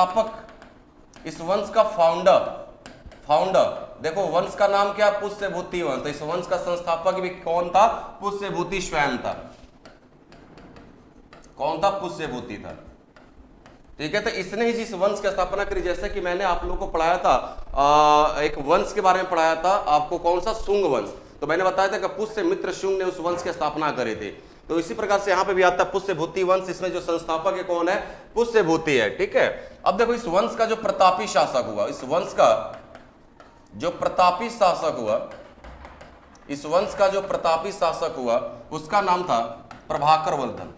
संस्थापक, इस वंश का फाउंडर देखो वंश का नाम क्या, पुष्यभूति वंश। तो इस वंश का संस्थापक भी कौन था, पुष्यभूति स्वयं था। कौन था, पुष्यभूति था। ठीक है, तो इसने ही जिस वंश की स्थापना करी, जैसे कि मैंने आप लोगों को पढ़ाया था एक वंश के बारे में पढ़ाया था आपको, कौन सा, शुंग वंश। तो मैंने बताया था कि पुष्यमित्र शुंग ने उस वंश की स्थापना करी थी। तो इसी प्रकार से यहां पे भी आता है पुष्यभूति वंश, इसमें जो संस्थापक है कौन है, पुष्यभूति है। ठीक है, अब देखो इस वंश का जो प्रतापी शासक हुआ, इस वंश का जो प्रतापी शासक हुआ, इस वंश का जो प्रतापी शासक हुआ उसका नाम था प्रभाकर वर्धन।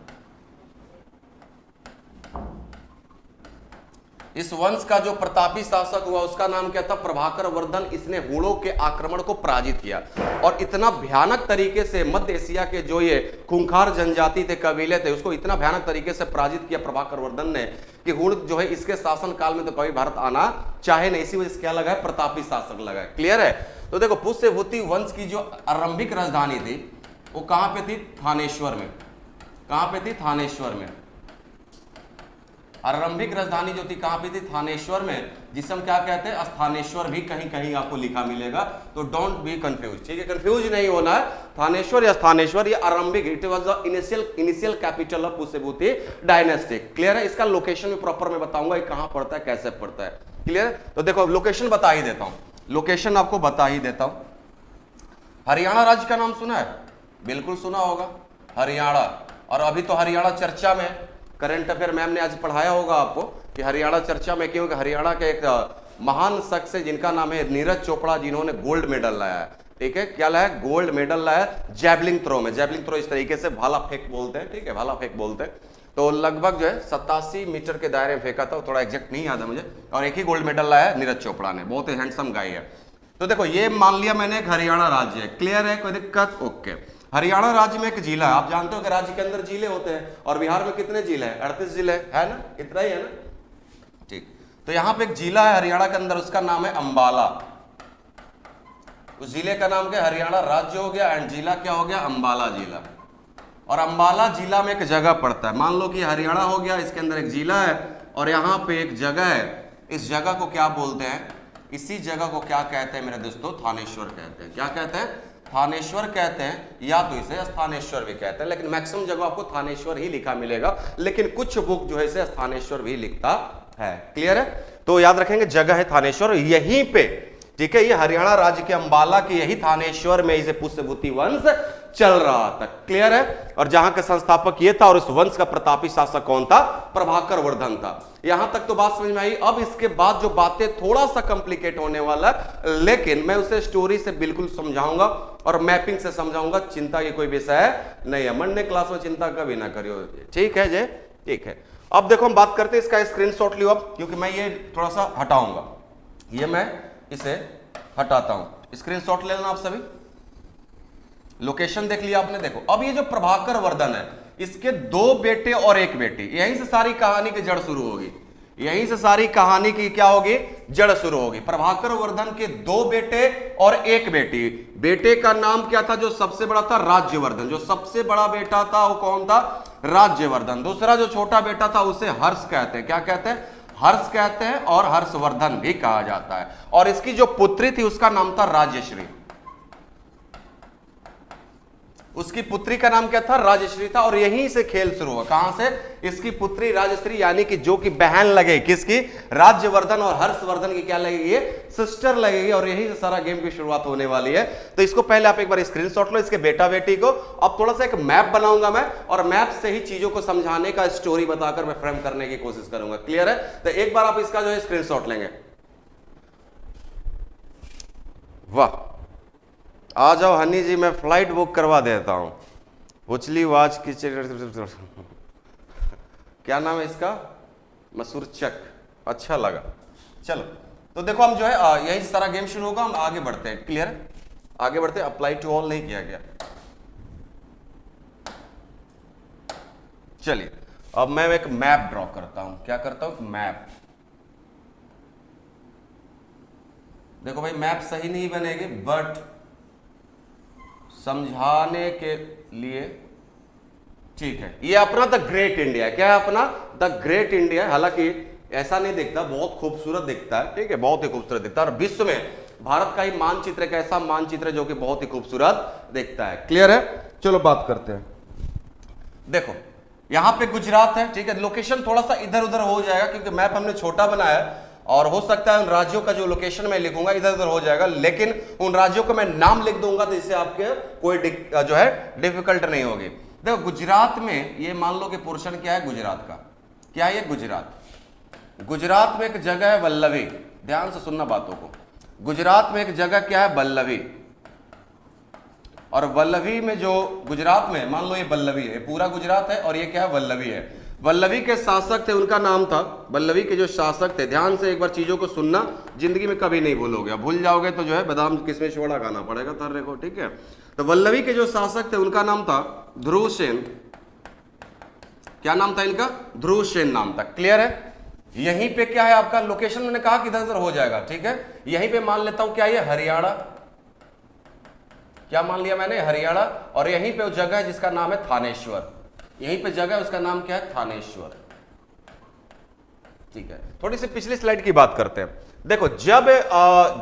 इस वंश का जो प्रतापी शासक हुआ उसका नाम क्या था, प्रभाकर वर्धन। इसने हूणों के आक्रमण को पराजित किया और इतना भयानक तरीके से मध्य एशिया के जो ये खूंखार जनजाति थे, कबीले थे, उसको इतना भयानक तरीके से पराजित किया प्रभाकर वर्धन ने कि हूण जो है इसके शासन काल में तो कभी भारत आना चाहे नहीं। इसी वजह से क्या लगा है, प्रतापी शासक लगा है। क्लियर है। तो देखो पुष्यभूति वंश की जो आरंभिक राजधानी थी वो कहां पे थी, थानेश्वर में। कहां पे थी, थानेश्वर में। आरंभिक राजधानी जो थी कहां पे थी, थानेश्वर में, जिसे हम क्या कहते हैं, स्थानेश्वर भी कहीं कहीं आपको लिखा मिलेगा। तो डोंट बी कंफ्यूज, ठीक है, कंफ्यूज नहीं होना है। थानेश्वर या स्थानेश्वर ये आरंभिक, it was the initial capital of Pushyabhuti dynasty. Clear है। इसका लोकेशन में प्रॉपर मैं बताऊंगा ये कहां पड़ता है, कैसे पड़ता है। क्लियर। तो देखो लोकेशन बता ही देता हूं, लोकेशन आपको बता ही देता हूं। हरियाणा राज्य का नाम सुना है, बिल्कुल सुना होगा, हरियाणा। और अभी तो हरियाणा चर्चा में, करंट अफेयर मैम ने आज पढ़ाया होगा आपको कि हरियाणा चर्चा में, क्योंकि हरियाणा के एक महान शख्स है जिनका नाम है नीरज चोपड़ा, जिन्होंने गोल्ड मेडल लाया है। ठीक है, क्या लाया, गोल्ड मेडल लाया जैवलिन थ्रो में। जैवलिन थ्रो इस तरीके से भाला फेंक बोलते हैं, ठीक है, भाला फेंक बोलते हैं। तो लगभग जो है 87 मीटर के दायरे में फेंका था, थोड़ा एग्जैक्ट नहीं याद है मुझे। और एक ही गोल्ड मेडल लाया है नीरज चोपड़ा ने, बहुत ही हैंडसम गाय है। तो देखो ये मान लिया मैंने एक हरियाणा राज्य है। क्लियर है, कोई दिक्कत, ओके। हरियाणा राज्य में एक जिला है, आप जानते हो कि राज्य के अंदर जिले होते हैं, और बिहार में कितने जिले हैं, 38 जिले है ना, इतना ही है ना। ठीक, तो यहां पे एक जिला है हरियाणा के अंदर, उसका नाम है अंबाला। उस जिले का नाम क्या, हरियाणा राज्य हो गया, एंड जिला क्या हो गया, अंबाला जिला। और अंबाला जिला में एक जगह पड़ता है, मान लो कि हरियाणा हो गया, इसके अंदर एक जिला है और यहाँ पे एक जगह है। इस जगह को क्या बोलते हैं, इसी जगह को क्या कहते हैं मेरे दोस्तों, थानेश्वर कहते हैं। क्या कहते हैं, थानेश्वर कहते हैं, या तो इसे स्थानेश्वर भी कहते हैं, लेकिन मैक्सिमम जगह आपको थानेश्वर ही लिखा मिलेगा, लेकिन कुछ बुक जो है इसे स्थानेश्वर भी लिखता है। क्लियर है। तो याद रखेंगे जगह है थानेश्वर, यहीं पे, ठीक है, ये हरियाणा राज्य के अंबाला के यही थानेश्वर में इसे पुष्यभूति वंश चल रहा था। क्लियर है। और जहां का संस्थापक ये था और उस वंश का प्रतापी शासक कौन था, प्रभाकर वर्धन था। यहां तक तो बात समझ में आई। अब इसके बाद जो बातें थोड़ा सा कॉम्प्लिकेट होने वाला है, लेकिन मैं उसे स्टोरी से बिल्कुल समझाऊंगा और मैपिंग से समझाऊंगा, चिंता की कोई विषय नहीं है। मंडे क्लास में चिंता कभी ना करियो, ठीक है जे, ठीक है। अब देखो हम बात करते हैं, इसका स्क्रीनशॉट लियो अब, क्योंकि मैं ये थोड़ा सा हटाऊंगा, ये मैं इसे हटाता हूं। स्क्रीनशॉट ले लेना आप सभी। लोकेशन देख लिया आपने। देखो अब ये जो प्रभाकर वर्धन है, इसके 2 बेटे और 1 बेटी, यहीं से सारी कहानी की जड़ शुरू होगी। यहीं से सारी कहानी की क्या होगी, जड़ शुरू होगी। प्रभाकर वर्धन के 2 बेटे और 1 बेटी। बेटे का नाम क्या था, जो सबसे बड़ा था, राज्यवर्धन। जो सबसे बड़ा बेटा था वो कौन था, राज्यवर्धन। दूसरा जो छोटा बेटा था उसे हर्ष कहते हैं। क्या कहते हैं, हर्ष कहते हैं, और हर्षवर्धन भी कहा जाता है। और इसकी जो पुत्री थी उसका नाम था राजश्री। उसकी पुत्री का नाम क्या था, राजश्री था। और यहीं से खेल शुरू हुआ। कहां से, इसकी पुत्री राजश्री, यानी कि जो कि बहन लगे किसकी, राज्यवर्धन, और हर्षवर्धन की क्या लगेगी, सिस्टर लगेगी। और यहीं से सारा गेम की शुरुआत होने वाली है। तो इसको पहले आप एक बार स्क्रीनशॉट लो, इसके बेटा बेटी को। अब थोड़ा सा एक मैप बनाऊंगा मैं, और मैप से ही चीजों को समझाने का, स्टोरी बताकर मैं फ्रेम करने की कोशिश करूंगा। क्लियर है। तो एक बार आप इसका जो है स्क्रीनशॉट लेंगे। वाह, आ जाओ हनी जी, मैं फ्लाइट बुक करवा देता हूं। उछली वाच की क्या नाम है इसका, मसूर चक, अच्छा लगा। चलो तो देखो हम जो है यही सारा गेम शुरू होगा, हम आगे बढ़ते हैं। क्लियर है, आगे बढ़ते हैं। अप्लाई टू ऑल नहीं किया गया। चलिए अब मैं एक मैप ड्रॉ करता हूं। क्या करता हूं, मैप। देखो भाई मैप सही नहीं बनेगी, बट समझाने के लिए ठीक है। ये अपना द ग्रेट इंडिया है। क्या है अपना, द ग्रेट इंडिया। हालांकि ऐसा नहीं दिखता, बहुत खूबसूरत दिखता है, ठीक है, बहुत ही खूबसूरत दिखता है। और विश्व में भारत का ही मानचित्र एक ऐसा मानचित्र है जो कि बहुत ही खूबसूरत दिखता है। क्लियर है? चलो बात करते हैं। देखो यहां पे गुजरात है, ठीक है, लोकेशन थोड़ा सा इधर उधर हो जाएगा क्योंकि मैप हमने छोटा बनाया है और हो सकता है उन राज्यों का जो लोकेशन मैं लिखूंगा इधर उधर हो जाएगा, लेकिन उन राज्यों का मैं नाम लिख दूंगा तो इससे आपके कोई जो है डिफिकल्ट नहीं होगी। देखो गुजरात में ये मान लो कि पोर्शन क्या है गुजरात का, क्या है ये गुजरात। गुजरात में एक जगह है वल्लभी, ध्यान से सुनना बातों को। गुजरात में एक जगह क्या है वल्लभी, और वल्लभी में जो गुजरात में मान लो ये वल्लभी है, पूरा गुजरात है और ये क्या है वल्लभी है। वल्लभी के शासक थे, उनका नाम था, वल्लभी के जो शासक थे, ध्यान से एक बार चीजों को सुनना, जिंदगी में कभी नहीं भूलोगे, भूल जाओगे तो जो है बादाम किसमिस वड़ा खाना पड़ेगा तर्रे को, ठीक है। तो वल्लभी के जो शासक थे उनका नाम था ध्रुवसेन। क्या नाम था इनका? ध्रुवसेन नाम था। क्लियर है? यहीं पे क्या है आपका लोकेशन, मैंने कहा कि इधर उधर हो जाएगा, ठीक है। यहीं पे मान लेता हूं क्या ये हरियाणा, क्या मान लिया मैंने? हरियाणा। और यहीं पे वो जगह है जिसका नाम है थानेश्वर, यहीं पे जगह है उसका नाम क्या है? थानेश्वर, ठीक है। थोड़ी सी पिछली स्लाइड की बात करते हैं। देखो जब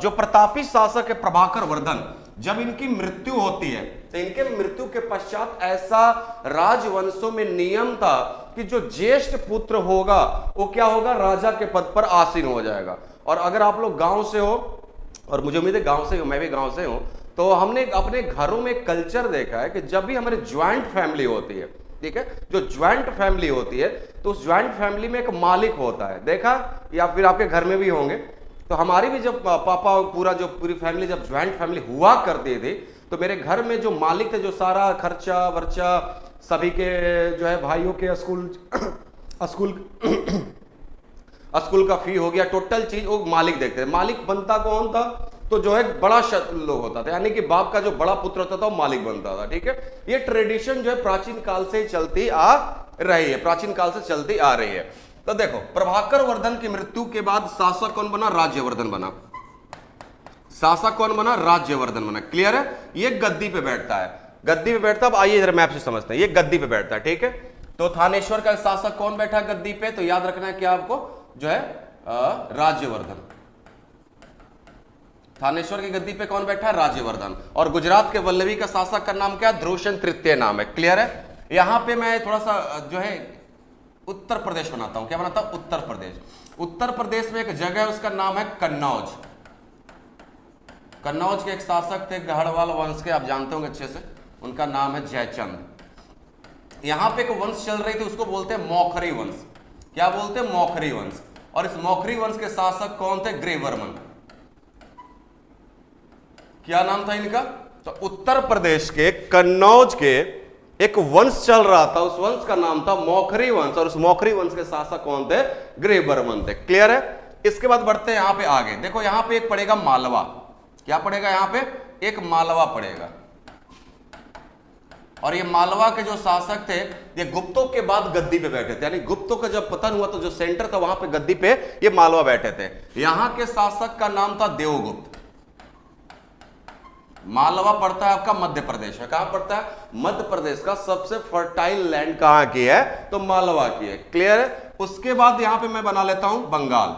जो प्रतापी शासक है प्रभाकर वर्धन, जब इनकी मृत्यु होती है तो इनके मृत्यु के पश्चात ऐसा राजवंशों में नियम था कि जो ज्येष्ठ पुत्र होगा वो क्या होगा? राजा के पद पर आसीन हो जाएगा। और अगर आप लोग गांव से हो, और मुझे उम्मीद है गांव से हो, मैं भी गांव से हूं, तो हमने अपने घरों में कल्चर देखा है कि जब भी हमारी ज्वाइंट फैमिली होती है, ठीक है, जो ज्वाइंट फैमिली होती है तो उस ज्वाइंट फैमिली में एक मालिक होता है, देखा, या फिर आपके घर में भी होंगे। तो हमारी भी जब पापा पूरी फैमिली जब ज्वाइंट फैमिली हुआ करती थी तो मेरे घर में जो मालिक थे, जो सारा खर्चा वर्चा सभी के जो है भाइयों के स्कूल का फी हो गया, टोटल चीज वो मालिक देखते थे। मालिक बनता कौन था? तो जो है बड़ा लोग होता था, यानी कि बाप का जो बड़ा पुत्र होता था वो मालिक बनता था, ठीक है। ये ट्रेडिशन जो है प्राचीन काल से चलती आ रही है, प्राचीन काल से चलती आ रही है। तो देखो प्रभाकर वर्धन की मृत्यु के बाद शासक कौन बना? राज्यवर्धन बना। शासक कौन बना? राज्यवर्धन बना। क्लियर है? ये गद्दी पे बैठता है, गद्दी पे बैठता है। अब आइए इधर मैप से समझते हैं, ये गद्दी पे बैठता है, ठीक है। तो थानेश्वर का शासक कौन बैठा है गद्दी पे? तो याद रखना है क्या आपको, जो है राज्यवर्धन। थानेश्वर की गद्दी पे कौन बैठा है? राज्यवर्धन। और गुजरात के वल्लभी का शासक का नाम क्या? ध्रुवसेन तृतीय नाम है। क्लियर है? यहां पे मैं थोड़ा सा जो है उत्तर प्रदेश बनाता हूं। क्या बनाता हूं? उत्तर प्रदेश। उत्तर प्रदेश में एक जगह है उसका नाम है कन्नौज। कन्नौज के एक शासक थे गढ़वाल वंश के, आप जानते होंगे अच्छे से, उनका नाम है जयचंद। यहां पे एक वंश चल रही थी उसको बोलते हैं मौखरी वंश। क्या बोलते हैं? मौखरी वंश। और इस मौखरी वंश के शासक कौन थे? ग्रेवर्मन। क्या नाम था इनका? तो उत्तर प्रदेश के कन्नौज के एक वंश चल रहा था, उस वंश का नाम था मौखरी वंश, और उस मौखरी वंश के शासक कौन थे? ग्रेवर्मन थे। क्लियर है? इसके बाद बढ़ते हैं यहां पे आगे। देखो यहां पे एक पड़ेगा मालवा। क्या पड़ेगा? यहां पे एक मालवा पड़ेगा। और ये मालवा के जो शासक थे ये गुप्तों के बाद गद्दी पे बैठे थे, यानी गुप्तों का जब पतन हुआ तो जो सेंटर था वहां पे गद्दी पे ये मालवा बैठे थे। यहां के शासक का नाम था देवगुप्त। मालवा पड़ता है आपका मध्य प्रदेश में। कहां पड़ता है? मध्य प्रदेश का सबसे फर्टाइल लैंड कहां की है? तो मालवा की है। क्लियर है? उसके बाद यहां पे मैं बना लेता हूं बंगाल।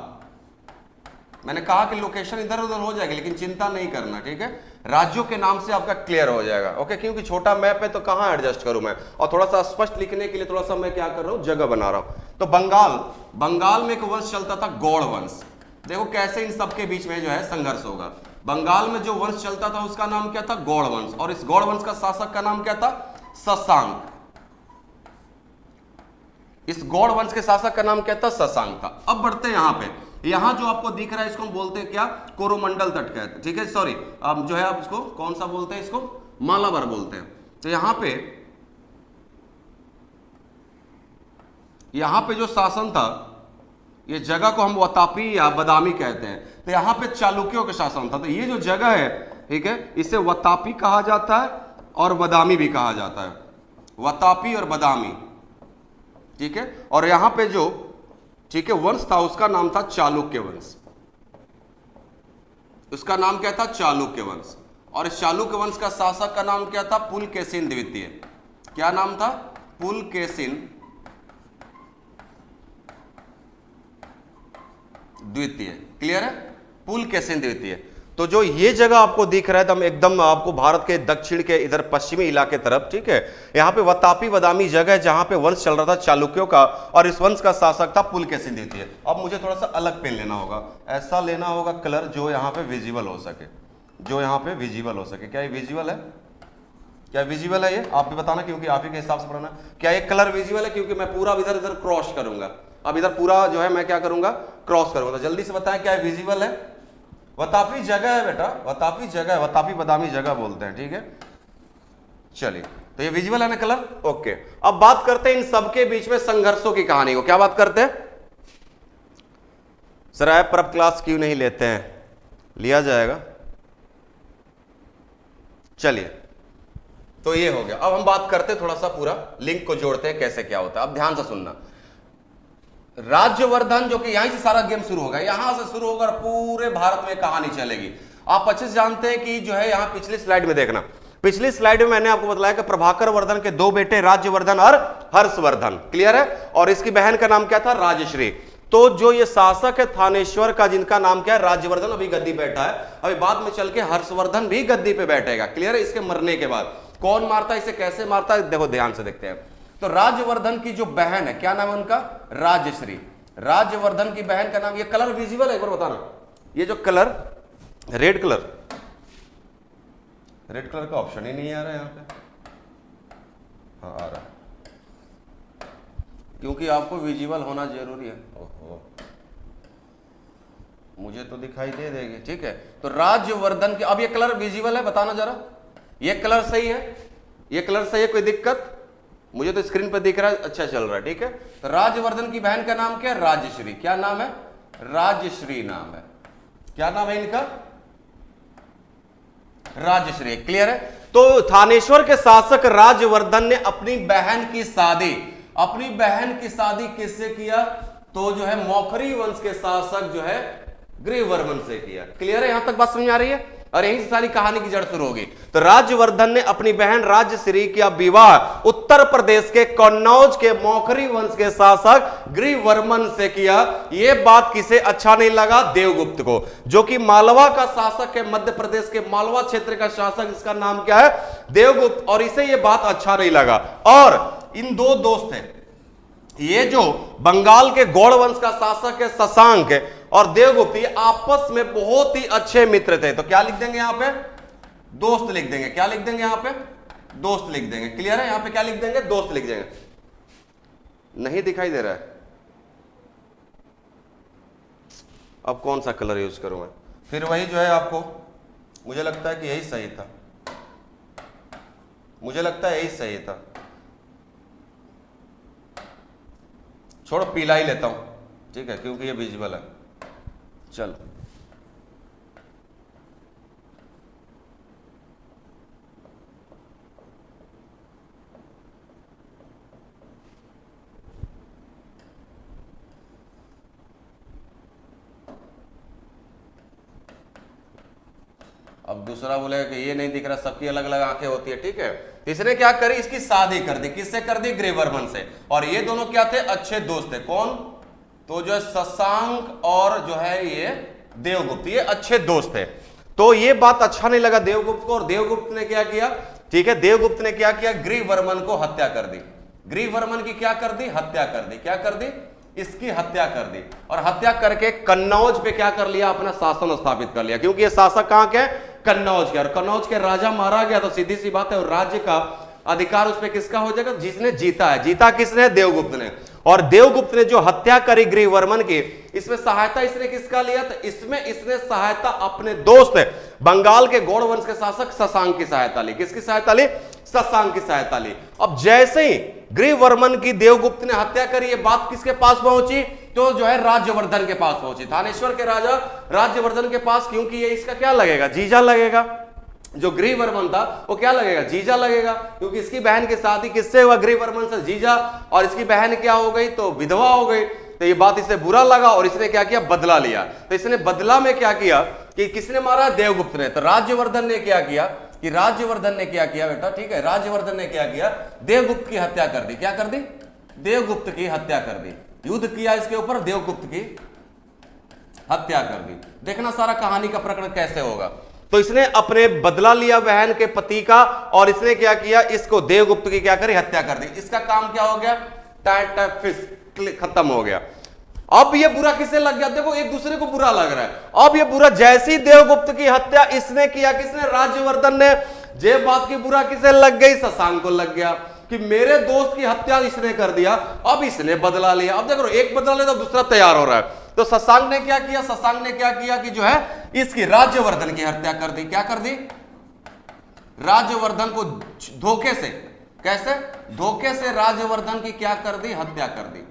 मैंने कहा कि लोकेशन इधर उधर हो जाएगी लेकिन चिंता नहीं करना, ठीक है, राज्यों के नाम से आपका क्लियर हो जाएगा। ओके, क्योंकि छोटा मैप है तो कहां एडजस्ट करूं मैं, और थोड़ा सा स्पष्ट लिखने के लिए थोड़ा सा मैं क्या कर रहा हूं, जगह बना रहा हूं। तो बंगाल, बंगाल में एक वंश चलता था गौड़ वंश। देखो कैसे इन सबके बीच में जो है संघर्ष होगा। बंगाल में जो वंश चलता था उसका नाम क्या था? गौड़ वंश। और इस गौड़ वंश का शासक का नाम क्या था? शशांक। इस गौड़ वंश के शासक का नाम क्या था? शशांक था। अब बढ़ते हैं यहां पे। यहां जो आपको दिख रहा है इसको हम बोलते हैं क्या? कोरोमंडल तट कहते हैं, ठीक है, सॉरी जो है आप इसको कौन सा बोलते हैं? इसको मालाबार बोलते हैं। तो यहां पे जो शासन था, ये जगह को हम वतापी या बदामी कहते हैं। तो यहां पे चालुक्यों का शासन था। तो ये जो जगह है, ठीक है, इसे वतापी कहा जाता है और बदामी भी कहा जाता है, वतापी और बदामी, ठीक है। और यहां पे जो, ठीक है, वंश था उसका नाम था चालुक्य वंश। उसका नाम क्या था? चालुक्य वंश। और इस चालुक्य वंश का शासक का नाम क्या था? पुलकेशिन द्वितीय। क्या नाम था? पुलकेशिन द्वितीय। क्लियर है, पुलकेशिन द्वितीय। तो जो ये जगह आपको दिख रहा है तो हम एकदम आपको भारत के दक्षिण के इधर पश्चिमी इलाके तरफ, ठीक है, यहाँ पे वतापी बदामी जगह है जहां पे वंश चल रहा था चालुक्यों का, और इस वंश का शासक था पुलकेशिन द्वितीय। अब मुझे थोड़ा सा अलग पेन लेना होगा, ऐसा लेना होगा कलर जो यहाँ पे विजिबल हो सके, जो यहाँ पे विजिबल हो सके। क्या ये विजिबल है? क्या विजिबल है? ये आप भी बताना, क्योंकि आप ही के हिसाब से पढ़ना। क्या ये कलर विजिबल है? क्योंकि मैं पूरा इधर इधर क्रॉस करूंगा, अब इधर पूरा जो है मैं क्या करूंगा, क्रॉस करूंगा। तो जल्दी से बताएं क्या विजिबल है? वतापी जगह है बेटा, वतापी जगह है, वतापी बदामी जगह बोलते हैं, ठीक है। चलिए, तो ये विजिबल है ना कलर, ओके। अब बात करते हैं इन सबके बीच में संघर्षों की कहानी को। क्या बात करते हैं? सर ऐप पर अब क्लास क्यों नहीं लेते हैं? लिया जाएगा। चलिए, तो ये हो गया। अब हम बात करते हैं थोड़ा सा, पूरा लिंक को जोड़ते हैं कैसे क्या होता है। अब ध्यान से सुनना, राज्यवर्धन जो कि यहीं से सारा गेम शुरू होगा, यहां से शुरू होकर पूरे भारत में कहानी चलेगी। आप अच्छे से जानते हैं कि जो है यहां पिछली स्लाइड में देखना, पिछली स्लाइड में मैंने आपको बताया कि प्रभाकर वर्धन के दो बेटे राज्यवर्धन और हर्षवर्धन, क्लियर है, और इसकी बहन का नाम क्या था? राजश्री। तो जो ये शासक है थानेश्वर का, जिनका नाम क्या है? राज्यवर्धन, अभी गद्दी बैठा है, अभी बाद में चल के हर्षवर्धन भी गद्दी पे बैठेगा, क्लियर है। इसके मरने के बाद कौन मारता है इसे, कैसे मारता है, देखो ध्यान से देखते हैं। तो राज्यवर्धन की जो बहन है, क्या नाम है उनका? राजश्री। राज्यवर्धन की बहन का नाम, ये कलर विजिबल है एक बार बताना, ये जो colour red colour, red colour का ऑप्शन ही नहीं आ रहा है यहां पे। हाँ आ रहा है, क्योंकि आपको विजिबल होना जरूरी है। ओहो, मुझे तो दिखाई दे देगी, ठीक है। तो राज्यवर्धन की, अब ये कलर विजिबल है, बताना जरा, ये कलर सही है, ये कलर सही है, कोई दिक्कत? मुझे तो स्क्रीन पर दिख रहा है, अच्छा चल रहा है, ठीक है। तो राज्यवर्धन की बहन का नाम क्या है? राजश्री। क्या नाम है? राजश्री नाम है। क्या नाम है इनका? राजश्री, क्लियर है। तो थानेश्वर के शासक राज्यवर्धन ने अपनी बहन की शादी, अपनी बहन की शादी किससे किया? तो जो है मौखरी वंश के शासक जो है ग्रीवर्मन से किया। क्लियर है, यहां तक बात समझ आ रही है, और यहीं से सारी कहानी की जड़ शुरू होगी। तो राज्यवर्धन ने अपनी बहन राजश्री का विवाह उत्तर प्रदेश के कन्नौज के मौखरी वंश के शासक ग्रीवर्मन से किया। यह बात किसे अच्छा नहीं लगा? देवगुप्त को, जो कि मालवा का शासक है, मध्य प्रदेश के मालवा क्षेत्र का शासक, इसका नाम क्या है? देवगुप्त। और इसे यह बात अच्छा नहीं लगा। और इन दो दोस्त हैं, ये जो बंगाल के गौड़ वंश का शासक है शशांक है, और देवगुप्त, ये आपस में बहुत ही अच्छे मित्र थे। तो क्या लिख देंगे यहां पे? दोस्त लिख देंगे। क्या लिख देंगे यहां पे? दोस्त लिख देंगे। क्लियर है, यहां पे क्या लिख देंगे? दोस्त लिख देंगे। नहीं दिखाई दे रहा है, अब कौन सा कलर यूज करूं मैं? फिर वही जो है आपको, मुझे लगता है कि यही सही था, मुझे लगता है यही सही था। छोड़ो, पीला ही लेता हूं, ठीक है, क्योंकि ये विजिबल है। चलो, अब दूसरा बोलेगा कि ये नहीं दिख रहा, सबकी अलग अलग आंखें होती है, ठीक है। इसने क्या करी? इसकी शादी कर दी, किससे कर दी? ग्रीवर्मन से। और ये दोनों क्या थे? अच्छे दोस्त थे। कौन? तो जो है शशांक और जो है ये देवगुप्त, ये अच्छे दोस्त थे। तो ये बात अच्छा नहीं लगा देवगुप्त को, और देवगुप्त ने क्या किया? ठीक है, देवगुप्त ने क्या किया? ग्रीवर्मन को हत्या कर दी। ग्रीवर्मन की क्या कर दी? हत्या कर दी। क्या कर दी? इसकी हत्या कर दी। और हत्या करके कन्नौज पे क्या कर लिया? अपना शासन स्थापित कर लिया, क्योंकि ये शासक कहां के? कन्नौज के। और कन्नौज के राजा मारा गया, तो सीधी सी बात है, और राज्य का अधिकार उस पर किसका हो जाएगा? जिसने जीता है। जीता किसने? देवगुप्त ने। और देवगुप्त ने जो हत्या करी ग्रीवर्मन की, इसमें सहायता इसने किसका लिया? तो इसमें इसने सहायता अपने दोस्त बंगाल के गौड़ वंश के शासक शशांक की सहायता ली। किसकी सहायता ली? शशांक की सहायता ली। अब जैसे ही ग्रीवर्मन की देवगुप्त ने हत्या करी, ये बात किसके पास पहुंची? तो जो है राज्यवर्धन के पास पहुंची, थानेश्वर के राजा राज्यवर्धन के पास, क्योंकि ये इसका क्या लगेगा? जीजा लगेगा। जो ग्रीवर्मन था वो क्या लगेगा? जीजा लगेगा, क्योंकि इसकी बहन की शादी किससे हुआ? ग्रीवर्मन से, जीजा। और इसकी बहन क्या हो गई? तो विधवा हो गई। तो ये बात इसे बुरा लगा, और इसने क्या किया? बदला लिया। तो इसने बदला में क्या किया कि किसने मारा? देवगुप्त ने। तो राज्यवर्धन ने क्या किया कि राज्यवर्धन ने क्या किया बेटा? ठीक है, राज्यवर्धन ने क्या किया? देवगुप्त की हत्या कर दी। क्या कर दी? देवगुप्त की हत्या कर दी। युद्ध किया इसके ऊपर, देवगुप्त की हत्या कर दी। देखना सारा कहानी का प्रकरण कैसे होगा। तो इसने अपने बदला लिया बहन के पति का, और इसने क्या किया, इसको देवगुप्त की क्या करी, हत्या कर दी। इसका काम क्या हो गया, टाइट टाइट फिस खत्म हो गया। अब ये बुरा किसे लग गया, देखो एक दूसरे को बुरा लग रहा है। अब ये बुरा जैसी देवगुप्त की हत्या इसने किया, किसने, राज्यवर्धन ने, जे बात की बुरा किसे लग गई, शशांक को लग गया कि मेरे दोस्त की हत्या इसने कर दिया, अब इसने बदला लिया। अब देखो एक बदला ले तो दूसरा तैयार हो रहा है। तो शशांक ने क्या किया, शशांक ने क्या किया कि जो है इसकी राज्यवर्धन की हत्या कर दी। क्या कर दी, राज्यवर्धन को धोखे से, कैसे, धोखे से राज्यवर्धन की क्या कर दी, हत्या कर दी।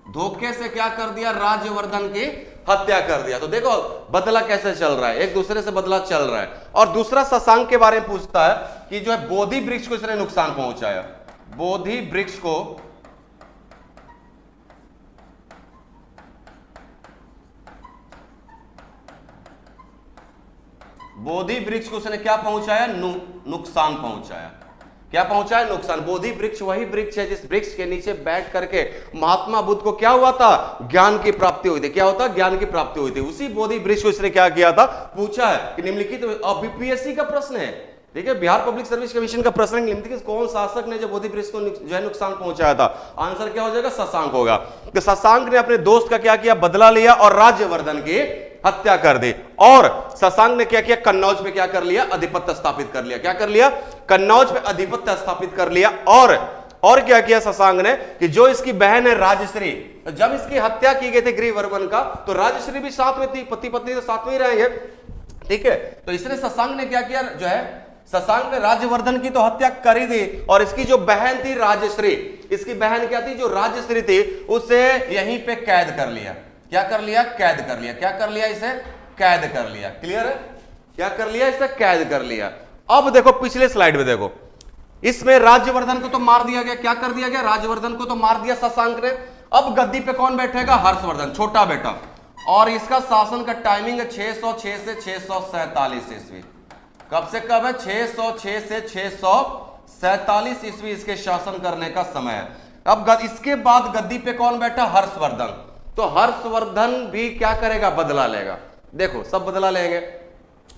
धोखे से क्या कर दिया, राज्यवर्धन की हत्या कर दिया। तो देखो बदला कैसे चल रहा है, एक दूसरे से बदला चल रहा है। और दूसरा शशांक के बारे में पूछता है कि जो है बोधि वृक्ष को इसने नुकसान पहुंचाया, बोधि वृक्ष को, बोधि वृक्ष को उसने क्या पहुंचाया, नुकसान पहुंचाया। क्या पहुंचाया, नुकसान। बोधि वृक्ष वही वृक्ष है जिस वृक्ष के नीचे बैठ करके महात्मा बुद्ध को क्या हुआ था, ज्ञान की प्राप्ति हुई थी। क्या होता, ज्ञान की प्राप्ति हुई थी। उसी बोधि वृक्ष को इसने क्या किया था, पूछा है कि निम्नलिखित, अब बीपीएससी का प्रश्न है, ठीक है, बिहार पब्लिक सर्विस कमीशन का प्रश्न, निम्नलिखित कौन शासक ने जो बोधि वृक्ष को जो है नुकसान पहुंचाया था, आंसर क्या हो जाएगा, शशांक होगा। तो शशांक ने अपने दोस्त का क्या किया, बदला लिया और राज्यवर्धन की हत्या कर दी। और शशांक ने क्या किया, कन्नौज पे क्या कर लिया, अधिपत्य स्थापित कर लिया। क्या कर लिया, कन्नौज पे अधिपत्य स्थापित कर लिया। और क्या किया शशांक ने कि जो इसकी बहन है राजश्री, जब इसकी हत्या की गई थी ग्रीवर्मन का, तो राजश्री भी साथ में थी, पति पत्नी तो साथ में ही रहेंगे, ठीक है। तो इसने शशांक ने क्या किया, जो है शशांक ने राज्यवर्धन की तो हत्या कर ही दी, और इसकी जो बहन थी राजश्री, इसकी बहन क्या थी, जो राजश्री थी, उसे यहीं पे कैद कर लिया। क्या कर लिया, कैद कर लिया। क्या कर लिया, इसे कैद कर लिया। क्लियर है, क्या कर लिया, इसे कैद कर लिया। अब देखो पिछले स्लाइड में देखो, इसमें राज्यवर्धन को तो मार दिया गया। क्या कर दिया गया, राज्यवर्धन को तो मार दिया शशांक ने। अब गद्दी पे कौन बैठेगा, हर्षवर्धन, छोटा बेटा। और इसका शासन का टाइमिंग है 606 से 647 ईस्वी। कब से कब है, 606 से 647 ईस्वी इसके शासन करने का समय है। अब इसके बाद गद्दी पे कौन बैठा, हर्षवर्धन। तो हर्षवर्धन भी क्या करेगा, बदला लेगा। देखो सब बदला लेंगे,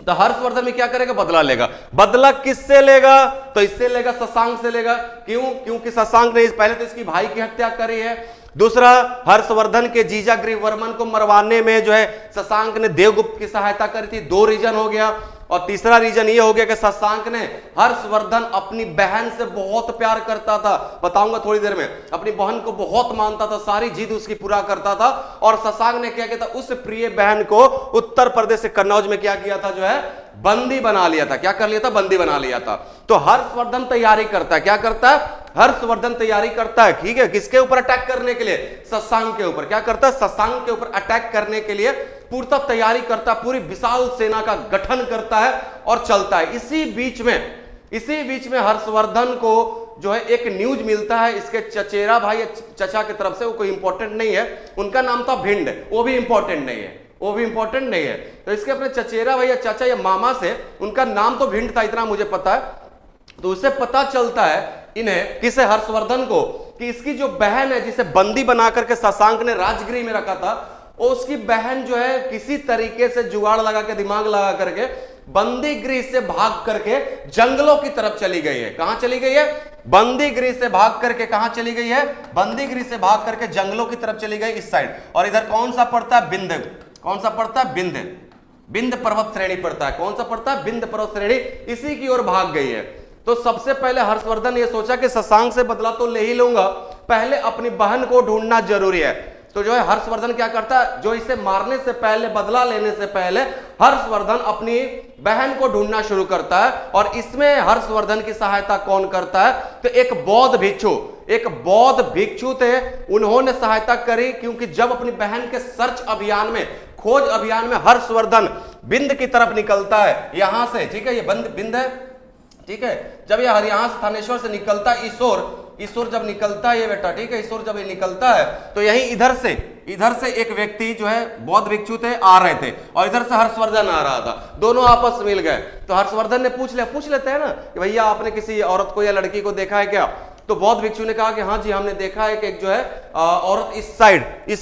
तो हर्षवर्धन भी क्या करेगा, बदला लेगा। बदला किससे लेगा, तो इससे लेगा, शशांक से लेगा। क्यों, क्योंकि शशांक ने पहले तो इसकी भाई की हत्या करी है, दूसरा हर्षवर्धन के जीजा ग्रीवर्मन को मरवाने में जो है शशांक ने देवगुप्त की सहायता करी थी। दो रीजन हो गया। और तीसरा रीजन ये हो गया कि शशांक ने, हर्षवर्धन अपनी बहन से बहुत प्यार करता था, बताऊंगा थोड़ी देर में, अपनी बहन को बहुत मानता था, सारी जिद उसकी पूरा करता था। और शशांक ने क्या किया था, उस प्रिय बहन को उत्तर प्रदेश से कन्नौज में क्या किया था, जो है बंदी बना लिया था। क्या कर लिया था, बंदी बना लिया था। तो हर्षवर्धन तैयारी करता है, क्या करता है, हर्षवर्धन तैयारी करता है, ठीक है, किसके ऊपर अटैक करने के लिए, शशांक के ऊपर। क्या करता है, शशांक के ऊपर अटैक करने के लिए पूर्णतः तैयारी करता है, पूरी विशाल सेना का गठन करता है और चलता है। इसी बीच में हर्षवर्धन को जो है एक न्यूज मिलता है, इसके चचेरा भाई चचा की तरफ से, वो कोई इंपॉर्टेंट नहीं है, उनका नाम था भिंड, वो भी इंपॉर्टेंट नहीं है, वो भी इंपॉर्टेंट नहीं है। तो इसके अपने चचेरा भाई या चाचा या मामा से, उनका नाम तो भिंड था, इतना मुझे पता है। तो उससे पता चलता है इन्हें, किसे, हर्षवर्धन को, कि इसकी जो बहन है जिसे बंदी बना करके शशांक ने राजगृह में रखा था, और उसकी बहन जो है किसी तरीके से जुगाड़ लगा के, दिमाग लगा करके बंदी गृह से भाग करके जंगलों की तरफ चली गई है। कहां चली गई है, बंदी गृह से भाग करके कहां चली गई है, बंदी गृह से भाग करके जंगलों की तरफ चली गई, इस साइड। और इधर कौन सा पड़ता है, बिंद, कौन सा पड़ता है, बिंद पर्वत श्रेणी पड़ता है। कौन सा पड़ता है, बिंद पर्वत श्रेणी, इसी की ओर भाग गई है। तो सबसे पहले हर्षवर्धन ये सोचा कि शशांक से बदला तो ले ही लूंगा, पहले अपनी बहन को ढूंढना जरूरी है। तो जो है हर्षवर्धन क्या करता है, जो इसे मारने से पहले, बदला लेने से पहले, हर्षवर्धन अपनी बहन को ढूंढना शुरू करता है। और इसमें हर्षवर्धन की सहायता कौन करता है, तो एक बौद्ध भिक्षु थे, उन्होंने सहायता करी। क्योंकि जब अपनी बहन के सर्च अभियान में, खोज अभियान में हर्षवर्धन बिंद की तरफ निकलता है, यहां से, ठीक है, ये बिंद है, ठीक है, जब यह यहां से थानेश्वर से निकलता है, ईश्वर जब निकलता है ये बेटा, ठीक है, ईश्वर जब ये निकलता है, तो यही इधर से एक व्यक्ति जो है बौद्ध भिक्षु थे, आ रहे थे, और इधर से हर्षवर्धन आ रहा था, दोनों आपस मिल गए। तो हर्षवर्धन ने पूछ लेते हैं ना कि भैया आपने किसी औरत को या लड़की को देखा है क्या, तो बौद्ध भिक्षु ने कहा कि हाँ जी हमने देखा है कि एक जो है औरत इस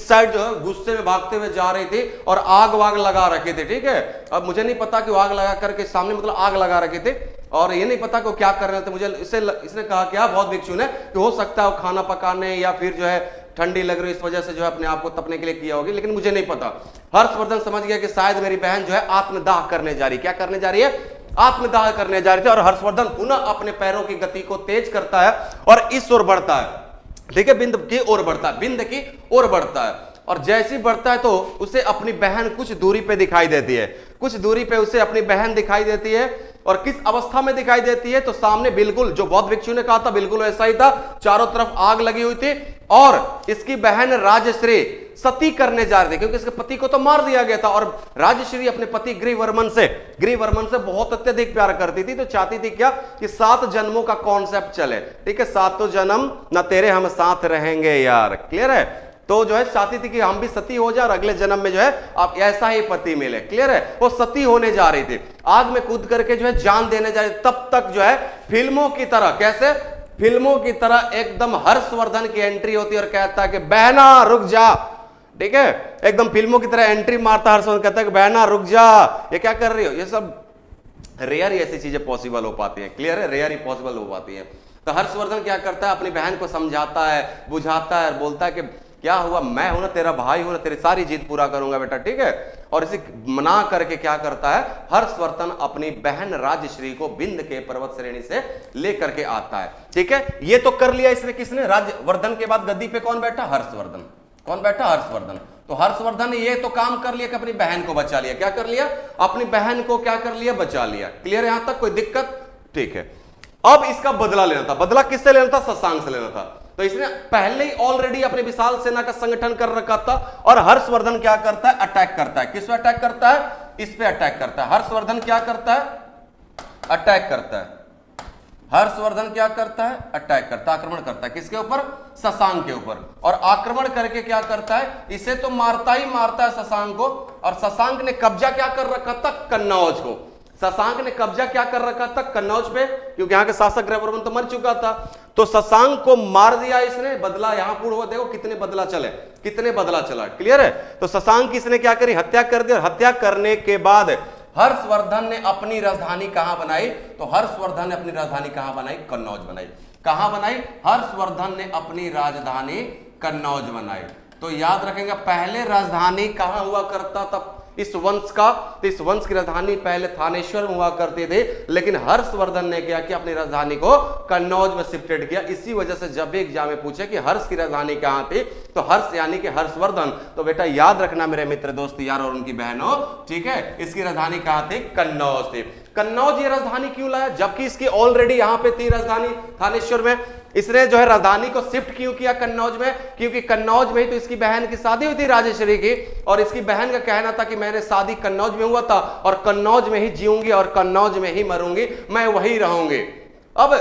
साइड जो है गुस्से में भागते हुए जा रही थी और आग वाग लगा रखे थे, ठीक है। अब मुझे नहीं पता कि वो आग लगा करके सामने मतलब आग लगा रखे थे और ये नहीं पता कि वो क्या कर रहे थे। मुझे इसने कहा क्या बौद्ध भिक्षु ने कि हो सकता है वो खाना पकाने या फिर जो है ठंडी लग रही इस वजह से जो है अपने आप को तपने के लिए किया होगी, लेकिन मुझे नहीं पता। हर्षवर्धन समझ गया कि शायद मेरी बहन जो है आत्मदाह करने जा रही, क्या करने जा रही है, आत्मदाह करने जा रही थी। और हर्षवर्धन पुनः अपने पैरों की गति को तेज करता है और इस ओर बढ़ता है, ठीक है, बिंद की ओर बढ़ता है, बिंद की ओर बढ़ता है। और जैसे ही बढ़ता है तो उसे अपनी बहन कुछ दूरी पे दिखाई देती है, कुछ दूरी पे उसे अपनी बहन दिखाई देती है। और किस अवस्था में दिखाई देती है, तो सामने बिल्कुल जो बौद्ध भिक्षु ने कहा था बिल्कुल ऐसा ही था, चारों तरफ आग लगी हुई थी और इसकी बहन राजश्री सती करने जा रही थी क्योंकि इसके पति को तो मार दिया गया था। और राजश्री अपने पति गृहवर्मन से बहुत अत्यधिक प्यार करती थी, तो चाहती थी क्या कि 7 जन्मों का कॉन्सेप्ट चले, ठीक है, 7 जन्म न तेरे हम साथ रहेंगे यार, क्लियर है। तो जो है चाहती थी कि हम भी सती हो जाए और अगले जन्म में जो है आप ऐसा ही पति मिले, क्लियर है। वो सती होने जा रही थी, आग में कूद करके जो है जान देने जा रही थी। तब तक जो है फिल्मों की तरह, कैसे फिल्मों की तरह एकदम हर्षवर्धन की एंट्री होती है और कहता है कि बहना रुक जा, ठीक है, एकदम फिल्मों की तरह एंट्री मारता हर्षवर्धन, कहता है कि बहना रुक जा, ये क्या कर रही हो। ये सब रेयर ही ऐसी चीजें पॉसिबल हो पाती है, क्लियर है, रेयर ही पॉसिबल हो पाती है। तो हर्षवर्धन क्या करता है, अपनी बहन को समझाता है, बुझाता है और बोलता है कि क्या हुआ, मैं हूं ना, तेरा भाई हूं ना, तेरी सारी जीत पूरा करूंगा बेटा, ठीक है। और इसे मना करके क्या करता है, हर्षवर्धन अपनी बहन राजश्री को बिंद के पर्वत श्रेणी से लेकर के आता है, ठीक है। ये तो कर लिया इसने, किसने, राजवर्धन के बाद गद्दी पे कौन बैठा, हर्षवर्धन। कौन बैठा, हर्षवर्धन। तो हर्षवर्धन ने ये तो काम कर लिया कि अपनी बहन को बचा लिया, क्या कर लिया, अपनी बहन को क्या कर लिया, बचा लिया, क्लियर है, यहां तक कोई दिक्कत, ठीक है। अब इसका बदला लेना था, बदला किससे लेना था, शशांक से लेना था। तो इसने पहले ही ऑलरेडी अपने विशाल सेना का संगठन कर रखा था और हर्षवर्धन क्या करता है, अटैक करता है। किस पे अटैक करता है, इस पे अटैक करता है। हर्षवर्धन क्या करता है, अटैक करता है। हर्षवर्धन क्या करता है, अटैक करता है, आक्रमण करता है, किसके ऊपर, शशांक के ऊपर। और आक्रमण करके क्या करता है, इसे तो मारता ही मारता है शशांक को। और शशांक ने कब्जा क्या कर रखा था, कन्नौज को। शशांक ने कब्जा क्या कर रखा था, कन्नौज पे, क्योंकि यहाँ के शासक गृहवर्मन तो मर चुका था। तो शशांक को मार दिया इसने, बदला यहां पूर्ण हुआ, देखो कितने बदला चले, कितने बदला चला, क्लियर है। तो शशांक की इसने क्या करी, हत्या कर दी। और हत्या करने के बाद हर्षवर्धन ने अपनी राजधानी कहां बनाई, तो हर्षवर्धन ने अपनी राजधानी कहां बनाई, कन्नौज बनाई। कहां बनाई, हर्षवर्धन ने अपनी राजधानी कन्नौज बनाई। तो याद रखेंगे पहले राजधानी कहां हुआ करता था इस वंश का, तो इस वंश की राजधानी पहले थानेश्वर में हुआ करते थे, लेकिन हर्षवर्धन ने क्या किया, अपनी राजधानी को कन्नौज में शिफ्टेड किया। इसी वजह से जब भी एग्जाम में पूछे कि हर्ष की राजधानी कहां थी, तो हर्ष यानी कि हर्षवर्धन, तो बेटा याद रखना मेरे मित्र दोस्त यार और उनकी बहनों, ठीक है, इसकी राजधानी कहां थी, कन्नौज थी। कन्नौज ये राजधानी क्यों लाया, जबकि इसकी ऑलरेडी यहां पे थी राजधानी थानेश्वर में। इसने जो है राजधानी को शिफ्ट क्यों किया कन्नौज में, क्योंकि कन्नौज में ही तो इसकी बहन की शादी हुई थी राजेश्वरी की, और इसकी बहन का कहना था कि मैंने शादी कन्नौज में हुआ था और कन्नौज में ही जीऊंगी और कन्नौज में ही मरूंगी, मैं वही रहूंगी। अब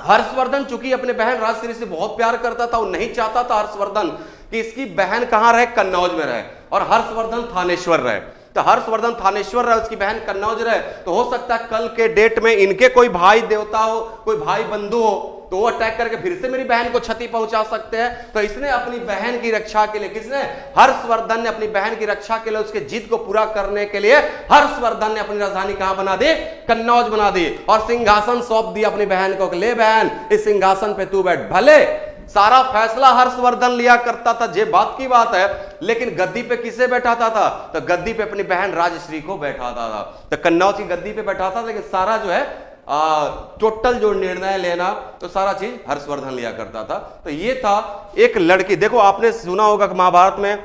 हर्षवर्धन चूंकि अपने बहन राजश्री से बहुत प्यार करता था, वो नहीं चाहता था हर्षवर्धन कि इसकी बहन कहां रहे, कन्नौज में रहे, और हर्षवर्धन थानेश्वर रहे। तो हर्षवर्धन थानेश्वर रहे, उसकी बहन कन्नौज रहे, तो हो सकता है कल के डेट में इनके कोई भाई देवता हो, कोई भाई बंधु हो, तो वो अटैक करके फिर से मेरी बहन को क्षति पहुंचा सकते हैं। तो इसने अपनी बहन की रक्षा के लिए, किसने, हर्षवर्धन ने अपनी बहन की रक्षा के लिए, उसके जिद को पूरा करने के लिए हर्षवर्धन ने अपनी राजधानी कहां बना दी, कन्नौज बना दी। और सिंहासन सौंप दिया अपनी बहन को, ले बहन इस सिंहासन पे तू बैठ। भले सारा फैसला हर्षवर्धन लिया करता था, ये बात की बात है, लेकिन गद्दी पे किसे बैठाता था, तो गद्दी पे अपनी बहन राजश्री को बैठाता था। तो कन्नौज की गद्दी पे बैठाता था, लेकिन सारा जो है टोटल जो निर्णय लेना, तो सारा चीज हर्षवर्धन लिया करता था। तो ये था एक लड़की। देखो आपने सुना होगा कि महाभारत में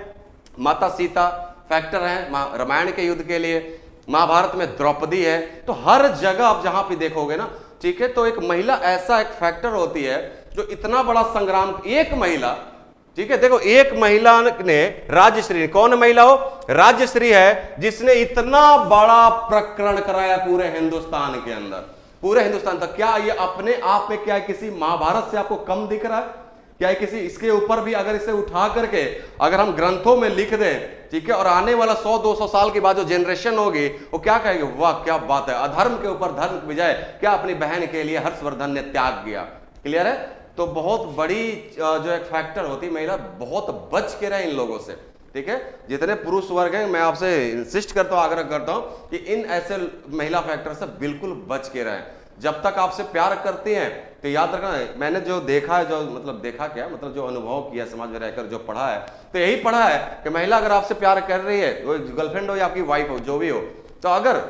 माता सीता फैक्टर है रामायण के युद्ध के लिए, महाभारत में द्रौपदी है, तो हर जगह आप जहां पे देखोगे ना, ठीक है, तो एक महिला ऐसा एक फैक्टर होती है जो इतना बड़ा संग्राम, एक महिला, ठीक है, देखो एक महिला ने, राजश्री, कौन महिला हो, राजश्री है, जिसने इतना बड़ा प्रकरण कराया पूरे हिंदुस्तान के अंदर, पूरे हिंदुस्तान तक। क्या ये अपने आप में क्या किसी महाभारत से आपको कम दिख रहा है, क्या किसी इसके ऊपर भी अगर इसे उठा करके अगर हम ग्रंथों में लिख दें, ठीक है, और आने वाला 100-200 साल के बाद जो जनरेशन होगी वो क्या कहेगी, वाह क्या बात है, अधर्म के ऊपर धर्म विजय, क्या अपनी बहन के लिए हर्षवर्धन ने त्याग किया, क्लियर है। तो बहुत बड़ी जो एक फैक्टर होती है, महिला बहुत बच के रहे इन लोगों से, ठीक है। जितने पुरुष वर्ग हैं, मैं आपसे इंसिस्ट करता हूं, आग्रह करता हूं कि इन ऐसे महिला फैक्टर से बिल्कुल बच के रहें। जब तक आपसे प्यार करती हैं तो याद रखना, मैंने जो देखा है, जो मतलब देखा क्या मतलब जो अनुभव किया समाज में रहकर, जो पढ़ा है, तो यही पढ़ा है कि महिला अगर आपसे प्यार कर रही है, वो गर्लफ्रेंड हो या आपकी वाइफ हो, जो भी हो, तो अगर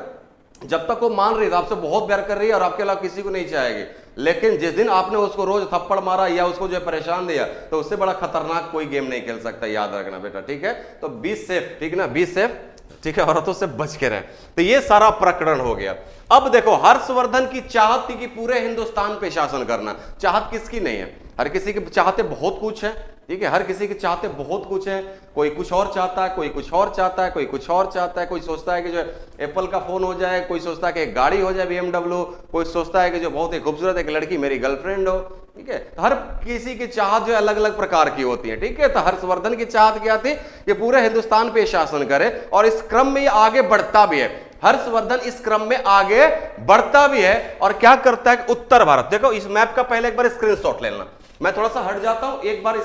जब तक वो मान रही है तो आपसे बहुत प्यार कर रही है और आपके अलावा किसी को नहीं चाहेगी। लेकिन जिस दिन आपने उसको रोज थप्पड़ मारा या उसको जो परेशान दिया, तो उससे बड़ा खतरनाक कोई गेम नहीं खेल सकता, याद रखना बेटा, ठीक है। तो बी सेफ, ठीक है ना, बी सेफ, ठीक है, औरतों से बच के रहे। तो ये सारा प्रकरण हो गया। अब देखो, हर्षवर्धन की चाहत थी कि पूरे हिंदुस्तान पे शासन करना। चाहत किसकी नहीं है? हर किसी की चाहते बहुत कुछ है, ठीक है, हर किसी के चाहते बहुत कुछ है। कोई कुछ और चाहता है, कोई कुछ और चाहता है, कोई कुछ और चाहता है। कोई सोचता है कि जो एप्पल का फोन हो जाए, कोई सोचता है कि एक गाड़ी हो जाए BMW, कोई सोचता है कि जो बहुत ही खूबसूरत एक लड़की मेरी गर्लफ्रेंड हो, ठीक है। हर किसी की चाहत जो अलग अलग प्रकार की होती है, ठीक है। तो हर्षवर्धन की चाहत क्या थी कि पूरे हिंदुस्तान पे शासन करे, और इस क्रम में ये आगे बढ़ता भी है। हर्षवर्धन इस क्रम में आगे बढ़ता भी है और क्या करता है, उत्तर भारत, देखो इस मैप का पहले एक बार स्क्रीनशॉट ले लेना। मैं थोड़ा सा हट जाता हूं, एक बार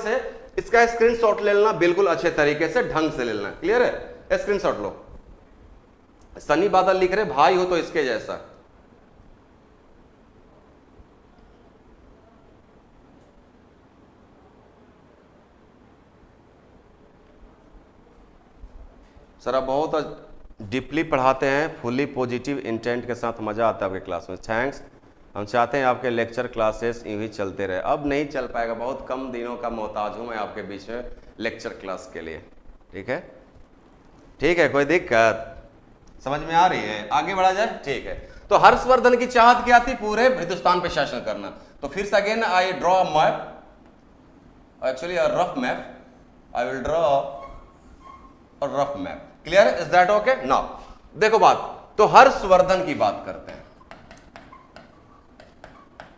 इसका स्क्रीनशॉट ले लेना, बिल्कुल अच्छे तरीके से ढंग से ले लेना। क्लियर है? स्क्रीनशॉट लो। सनी बादल लिख रहे, भाई हो तो इसके जैसा। सर आप बहुत डीपली पढ़ाते हैं, फुली पॉजिटिव इंटेंट के साथ, मजा आता है आपके क्लास में, थैंक्स। हम चाहते हैं आपके लेक्चर क्लासेस यूं ही चलते रहे। अब नहीं चल पाएगा, बहुत कम दिनों का मोहताज हूं मैं आपके बीच में लेक्चर क्लास के लिए, ठीक है। ठीक है, कोई दिक्कत समझ में आ रही है? आगे बढ़ा जाए, ठीक है। तो हर्षवर्धन की चाहत क्या थी? पूरे हिंदुस्तान पे शासन करना। तो फिर से again I draw a map, actually a rough map, I will draw a rough map. Clear है? Is that okay? नाउ देखो बात, तो हर्षवर्धन की बात करते हैं।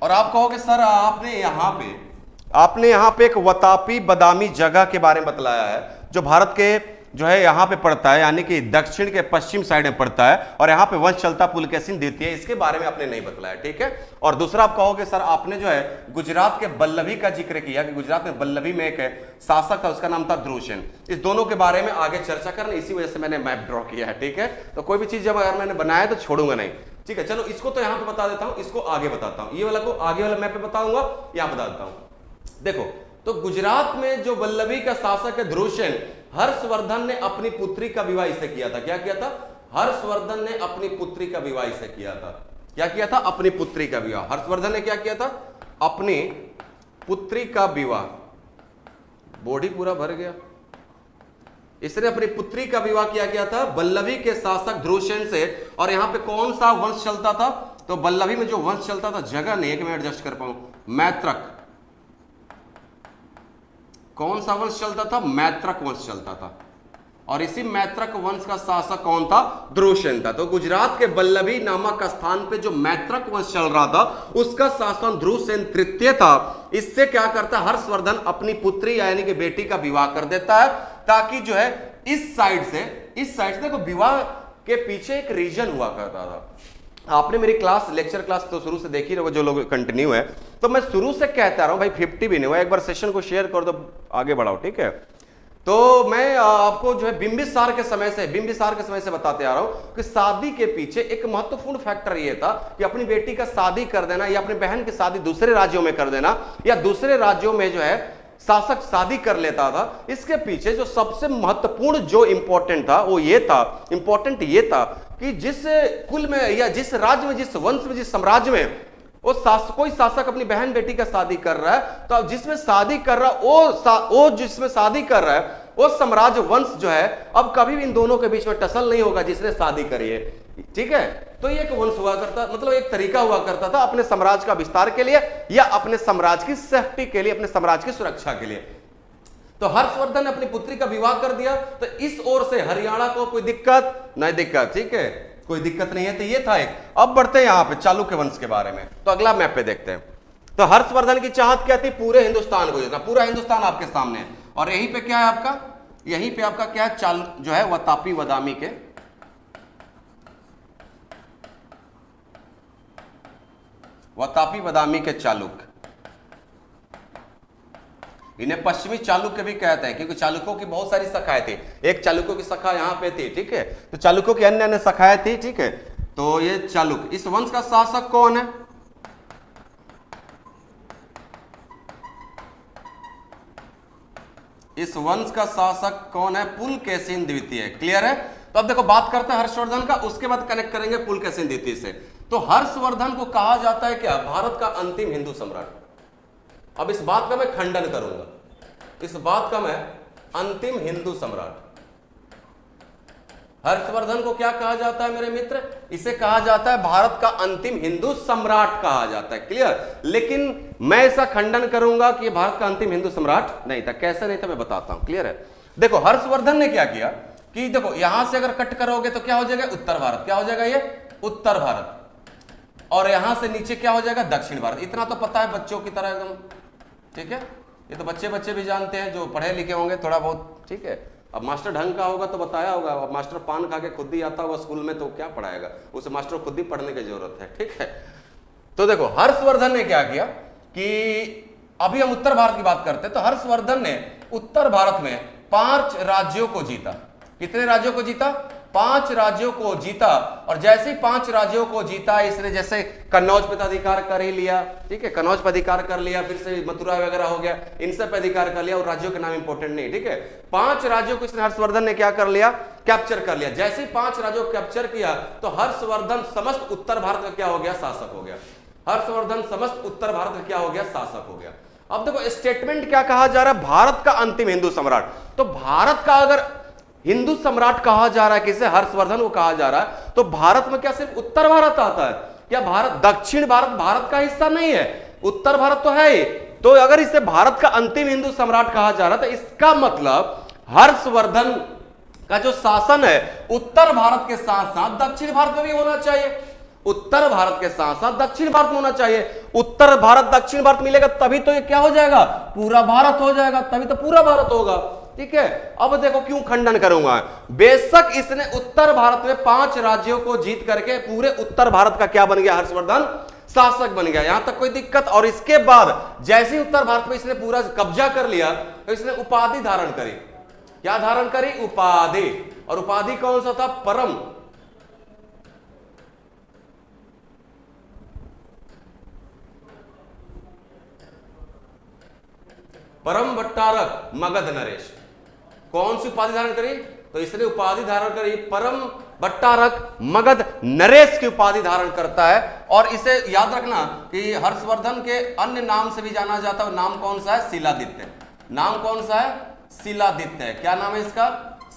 और आप कहोगे सर आपने यहां पे एक वतापी बदामी जगह के बारे में बतलाया है, जो भारत के जो है यहां पे पड़ता है, यानी कि दक्षिण के पश्चिम साइड में पड़ता है, और यहां पे वंश चलता पुलकेशिन द्वितीय, इसके बारे में आपने नहीं बतलाया, ठीक है। और दूसरा आप कहोगे सर आपने जो है गुजरात के बल्लभी का जिक्र किया कि गुजरात में बल्लभी में एक शासक था, उसका नाम था ध्रुवसेन। इस दोनों के बारे में आगे चर्चा करना, इसी वजह से मैंने मैप ड्रॉ किया है, ठीक है। तो कोई भी चीज जब अगर मैंने बनाया तो छोड़ूंगा नहीं, ठीक है। चलो इसको तो यहां पे बता देता हूं, इसको आगे बताता हूं, ये वाला को आगे वाला मैप पे बताऊंगा, यहां बता देता हूं। देखो, तो गुजरात में जो बल्लभी का शासक है ध्रुवसेन, हर्षवर्धन ने अपनी पुत्री का विवाह इससे किया था। क्या किया था? हर्षवर्धन ने अपनी पुत्री का विवाह इससे किया था। क्या किया था? अपनी पुत्री का विवाह। हर्षवर्धन ने क्या किया था? अपनी पुत्री का विवाह। बॉडी पूरा भर गया। इसने अपनी पुत्री का विवाह किया गया था बल्लभी के शासक ध्रुवसेन से। और यहां पे कौन सा वंश चलता था? तो बल्लभी में जो वंश चलता था, जगह नहीं है कि मैं एडजस्ट कर पाऊं, मैत्रक। कौन सा वंश चलता था? मैत्रक वंश चलता था। और इसी मैत्रक वंश का शासक कौन था? ध्रुवसेन था। तो गुजरात के बल्लभी नामक स्थान पे जो मैत्रक वंश चल रहा था, उसका शासन ध्रुवसेन तृतीय था। इससे क्या करता है? हर्षवर्धन अपनी पुत्री यानी कि बेटी का विवाह कर देता है, ताकि जो है इस साइड से देखो, विवाह के पीछे एक रीजन हुआ करता था। आपने मेरी लेक्चर क्लास तो शुरू से देखी रहोगे, जो लोग कंटिन्यू है, तो मैं शुरू से कहता रहा हूं भाई, 50 भी नहीं हुआ, एक बार सेशन को शेयर कर दो, आगे बढ़ाओ, ठीक है। तो मैं आपको जो है बिंबिसार के समय से बताते आ रहा हूं कि शादी के पीछे एक महत्वपूर्ण फैक्टर ये था कि अपनी बेटी का शादी कर देना, या अपनी बहन की शादी दूसरे राज्यों में कर देना, या दूसरे राज्यों में जो है शासक शादी कर लेता था। इसके पीछे जो सबसे महत्वपूर्ण जो इंपॉर्टेंट था वो ये था कि जिस कुल में या जिस राज्य में, जिस वंश में, जिस साम्राज्य में कोई शासक अपनी बहन बेटी का शादी कर रहा है, तो जिसमें शादी कर रहा है वो साम्राज्य वंश जो है, अब कभी भी इन दोनों के बीच में टसल नहीं होगा जिसने शादी करी है, ठीक है। तो ये एक वंश हुआ करता, मतलब एक तरीका हुआ करता था अपने साम्राज्य का विस्तार के लिए, या अपने साम्राज्य की सेफ्टी के लिए, अपने साम्राज्य की सुरक्षा के लिए। तो हर्षवर्धन ने अपनी पुत्री का विवाह कर दिया, तो इस ओर से हरियाणा को कोई दिक्कत नहीं, ठीक है, कोई दिक्कत नहीं है। तो ये था एक। अब बढ़ते हैं यहां पे चालुक्य वंश के बारे में, तो अगला मैप पे देखते हैं। तो हर्षवर्धन की चाहत क्या थी? पूरे हिंदुस्तान को जीतना। पूरा हिंदुस्तान आपके सामने है, और यहीं पे क्या है आपका? यहीं पे आपका क्या है? जो है वतापी बदामी के चालुक्य। इन्हें पश्चिमी चालुक्य भी कहते हैं, क्योंकि चालुक्यों की बहुत सारी शाखाएं थी। एक चालुक्यों की शाखा यहाँ पे थी, ठीक है, तो चालुक्यों की अन्य अन्य शाखाएं थी, ठीक है। तो ये चालुक्य, इस वंश का शासक कौन है? इस वंश का शासक कौन है? पुलकेशिन द्वितीय। क्लियर है? तो अब देखो बात करते हैं हर्षवर्धन का, उसके बाद कनेक्ट करेंगे पुलकेशिन द्वितीय से। तो हर्षवर्धन को कहा जाता है क्या? भारत का अंतिम हिंदू सम्राट। अब इस बात का मैं खंडन करूंगा, इस बात का मैं अंतिम हिंदू सम्राट। हर्षवर्धन को क्या कहा जाता है मेरे मित्र? इसे कहा जाता है भारत का अंतिम हिंदू सम्राट कहा जाता है। क्लियर? लेकिन मैं ऐसा खंडन करूंगा कि भारत का अंतिम हिंदू सम्राट नहीं था। कैसे नहीं था मैं बताता हूं। क्लियर है? देखो हर्षवर्धन ने क्या किया कि देखो यहां से अगर कट करोगे तो क्या हो जाएगा? उत्तर भारत। क्या हो जाएगा? ये उत्तर भारत। और यहां से नीचे क्या हो जाएगा? दक्षिण भारत। इतना तो पता है बच्चों की तरह एकदम, ठीक है, ये तो बच्चे भी जानते हैं जो पढ़े लिखे होंगे थोड़ा बहुत, ठीक है। अब मास्टर ढंग का होगा तो बताया होगा, अब मास्टर पान खा के खुद ही आता होगा स्कूल में तो क्या पढ़ाएगा, उसे मास्टर खुद ही पढ़ने की जरूरत है, ठीक है। तो देखो हर्षवर्धन ने क्या किया कि अभी हम उत्तर भारत की बात करते हैं, तो हर्षवर्धन ने उत्तर भारत में 5 राज्यों को जीता। कितने राज्यों को जीता? 5 राज्यों को जीता। और जैसे ही 5 राज्यों को जीता इसने, जैसे कन्नौज पे अधिकार कर ही लिया, ठीक है, कन्नौज पे अधिकार कर लिया, फिर से मथुरा वगैरह हो गया, इन सब पे अधिकार कर लिया, और राज्यों के नाम इंपॉर्टेंट नहीं, ठीक है। 5 राज्यों को इसने हर्षवर्धन ने क्या कर लिया? कैप्चर कर लिया। जैसे ही 5 राज्यों को कैप्चर किया तो हर्षवर्धन समस्त उत्तर भारत का क्या हो गया? शासक हो गया। हर्षवर्धन समस्त उत्तर भारत का क्या हो गया? शासक हो गया। अब देखो स्टेटमेंट क्या कहा जा रहा है? भारत का अंतिम हिंदू सम्राट। तो भारत का अगर हिंदू सम्राट कहा जा रहा है, किसे? हर्षवर्धन को कहा जा रहा है, तो भारत में क्या सिर्फ उत्तर भारत आता है? क्या भारत, दक्षिण भारत भारत का हिस्सा नहीं है? उत्तर भारत तो है ही। तो अगर इसे भारत का अंतिम हिंदू सम्राट कहा जा रहा है तो इसका मतलब हर्षवर्धन का जो शासन है उत्तर भारत के साथ साथ दक्षिण भारत में भी होना चाहिए। उत्तर भारत के साथ साथ दक्षिण भारत में होना चाहिए। उत्तर भारत दक्षिण भारत मिलेगा तभी तो ये क्या हो जाएगा? पूरा भारत हो जाएगा, तभी तो पूरा भारत होगा, ठीक है। अब देखो क्यों खंडन करूंगा। बेशक इसने उत्तर भारत में 5 राज्यों को जीत करके पूरे उत्तर भारत का क्या बन गया? हर्षवर्धन शासक बन गया, यहां तक कोई दिक्कत। और इसके बाद जैसे ही उत्तर भारत में इसने पूरा कब्जा कर लिया तो इसने उपाधि धारण करी। क्या धारण करी? उपाधि। और उपाधि कौन सा था? परम। परम भट्टारक मगध नरेश। कौन सी उपाधि धारण करी? तो इसने उपाधि धारण करी परम भट्टारक मगध नरेश की उपाधि धारण करता है। और इसे याद रखना कि हर्षवर्धन के अन्य नाम से भी जाना जाता है। नाम कौन सा है? शिलादित्य। नाम कौन सा है? शिलादित्य। क्या नाम है इसका?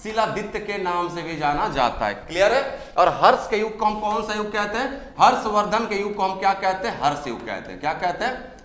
शिलादित्य के नाम से भी जाना जाता है। क्लियर है? और हर्ष के युग को हम कौन सा युग कहते हैं? हर्षवर्धन के युग को हम क्या कहते हैं? हर्ष युग कहते हैं। क्या कहते हैं?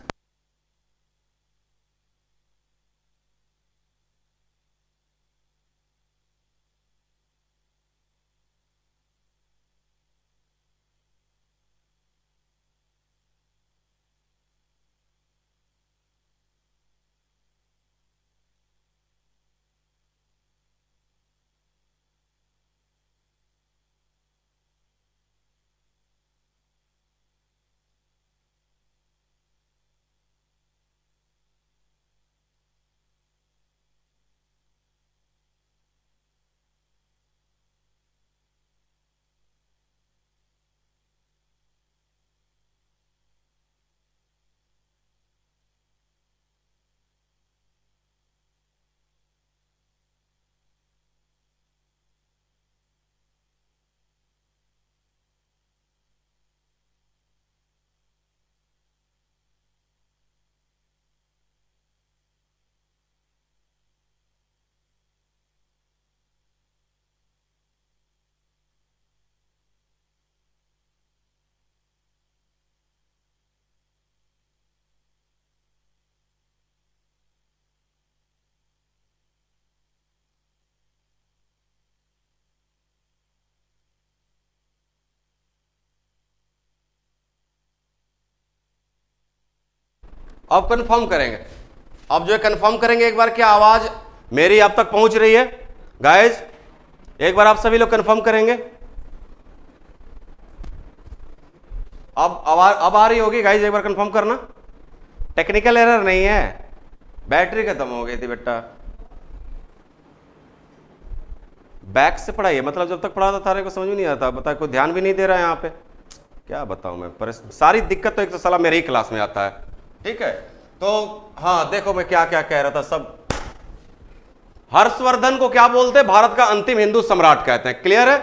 अब कंफर्म करेंगे। अब जो है कंफर्म करेंगे एक बार, क्या आवाज मेरी आप तक पहुंच रही है गाइज? एक बार आप सभी लोग कंफर्म करेंगे। अब आ रही होगी गाइज, एक बार कंफर्म करना। टेक्निकल एरर नहीं है, बैटरी खत्म हो गई थी बेटा। बैक से पढ़ाई है, मतलब जब तक पढ़ा था तारे को समझ में नहीं आता, बता कोई ध्यान भी नहीं दे रहा है यहाँ पे, क्या बताऊं मैं। पर सारी दिक्कत तो एक तो साला मेरे ही क्लास में आता है, ठीक है। तो हाँ देखो मैं क्या क्या कह रहा था सब। हर्षवर्धन को क्या बोलते हैं, भारत का अंतिम हिंदू सम्राट कहते हैं, क्लियर है।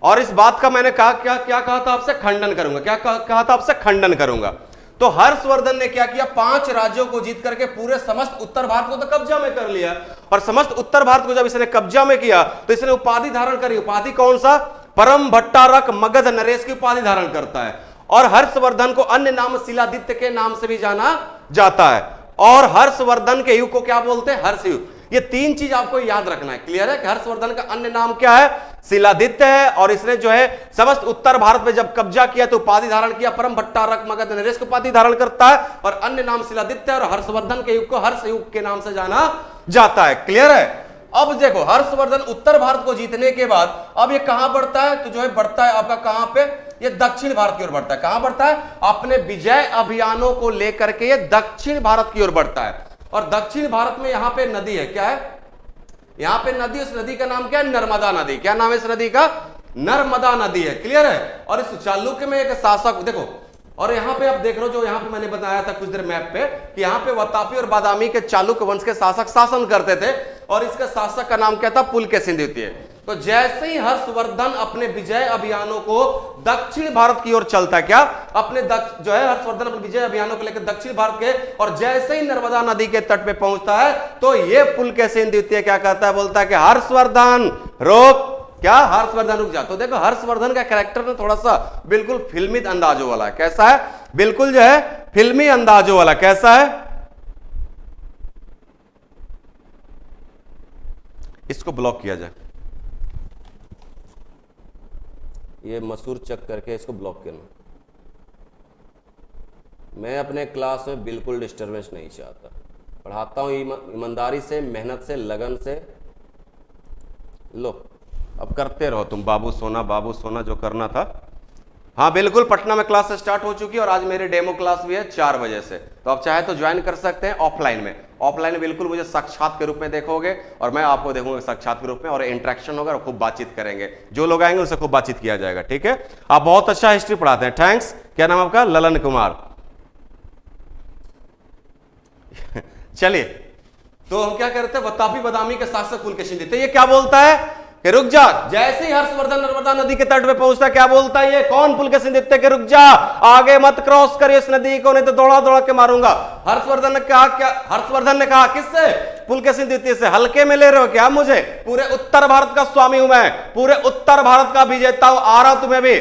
और इस बात का मैंने कहा क्या क्या कहा था आपसे, खंडन करूंगा, क्या कहा था आपसे, खंडन करूंगा। तो हर्षवर्धन ने क्या किया, 5 राज्यों को जीत करके पूरे समस्त उत्तर भारत को तो कब्जा में कर लिया। और समस्त उत्तर भारत को जब इसने कब्जा में किया तो इसने उपाधि धारण करी। उपाधि कौन सा, परम भट्टारक मगध नरेश की उपाधि धारण करता है। और हर्षवर्धन को अन्य नाम शिलादित्य के नाम से भी जाना जाता है। और हर्षवर्धन के युग को क्या बोलते हैं, हर्ष युग। ये 3 चीज आपको याद रखना है, क्लियर है। कि हर्षवर्धन का अन्य नाम क्या है, शिलादित्य है। और इसने जो है समस्त उत्तर भारत में जब कब्जा किया तो उपाधि धारण किया, परम भट्टारक मगध नरेश को उपाधि धारण करता है। और अन्य नाम शिलादित्य है। और हर्षवर्धन के युग को हर्ष युग के नाम से जाना जाता है, क्लियर है। अब देखो हर्षवर्धन उत्तर भारत को जीतने के बाद अब ये कहां बढ़ता है, तो जो है बढ़ता है आपका कहां पे, ये दक्षिण भारत की ओर बढ़ता है। कहां बढ़ता है, अपने विजय अभियानों को लेकर के ये दक्षिण भारत की ओर बढ़ता है। और दक्षिण भारत में यहां पे नदी है, क्या है, यहां पे नदी, उस नदी का नाम क्या है, नर्मदा नदी। क्या नाम है इस नदी का, नर्मदा नदी है, क्लियर है। और इस चालुक्य में एक शासक देखो, और यहां पे आप देख रहे हो जो यहां पे मैंने बताया था कुछ देर मैप पे कि यहां पे वातापी और बादामी के चालुक्य वंश के शासक शासन करते थे। और इसका शासक का नाम क्या था, पुलकेशिन द्वितीय। तो जैसे ही हर्षवर्धन अपने विजय अभियानों को दक्षिण भारत की ओर चलता है, क्या अपने जो है हर्षवर्धन अपने विजय अभियानों को लेकर दक्षिण भारत के, और जैसे ही नर्मदा नदी के तट पे पहुंचता है तो ये पुलकेशिन द्वितीय क्या कहता है, बोलता है कि हर्षवर्धन रोक, क्या हर्षवर्धन रुक जा। तो देखो हर्षवर्धन का कैरेक्टर ना थोड़ा सा बिल्कुल फिल्मी अंदाजों वाला है। कैसा है, बिल्कुल जो है फिल्मी अंदाजों वाला। कैसा है, इसको ब्लॉक किया जाए, ये मसूर चक करके इसको ब्लॉक करना। मैं अपने क्लास में बिल्कुल डिस्टरबेंस नहीं चाहता, पढ़ाता हूं ईमानदारी से, मेहनत से, लगन से। लो अब करते रहो तुम, बाबू सोना जो करना था। हाँ बिल्कुल, पटना में क्लास स्टार्ट हो चुकी है और आज मेरी डेमो क्लास भी है 4 बजे से। तो आप चाहे तो ज्वाइन कर सकते हैं ऑफलाइन में। ऑफलाइन में बिल्कुल मुझे साक्षात के रूप में देखोगे और मैं आपको देखूंगा साक्षात के रूप में, और इंटरेक्शन होगा और खूब बातचीत करेंगे। जो लोग आएंगे उनसे खूब बातचीत किया जाएगा, ठीक है। आप बहुत अच्छा हिस्ट्री पढ़ाते हैं, थैंक्स। क्या नाम आपका, ललन कुमार। चलिए तो हम क्या करते हैं, वातापी बादामी के शासक पुलकेशिन द्वितीय ये क्या बोलता है कि रुक जा। जैसे ही हर्षवर्धन नर्मदा नदी के तट पे पहुंचता क्या बोलता है, ये कौन, पुलकेशिन द्वितीय के रुक जा, आगे मत क्रॉस कर इस नदी को, नहीं तो दौड़ा दौड़ा के मारूंगा। हर्षवर्धन ने कहा क्या, हर्षवर्धन ने कहा किससे, पुलकेशिन द्वितीय से, हल्के में ले रहे हो क्या मुझे, पूरे उत्तर भारत का स्वामी हूं मैं, पूरे उत्तर भारत का विजेता हूं, आ रहा तुम्हें भी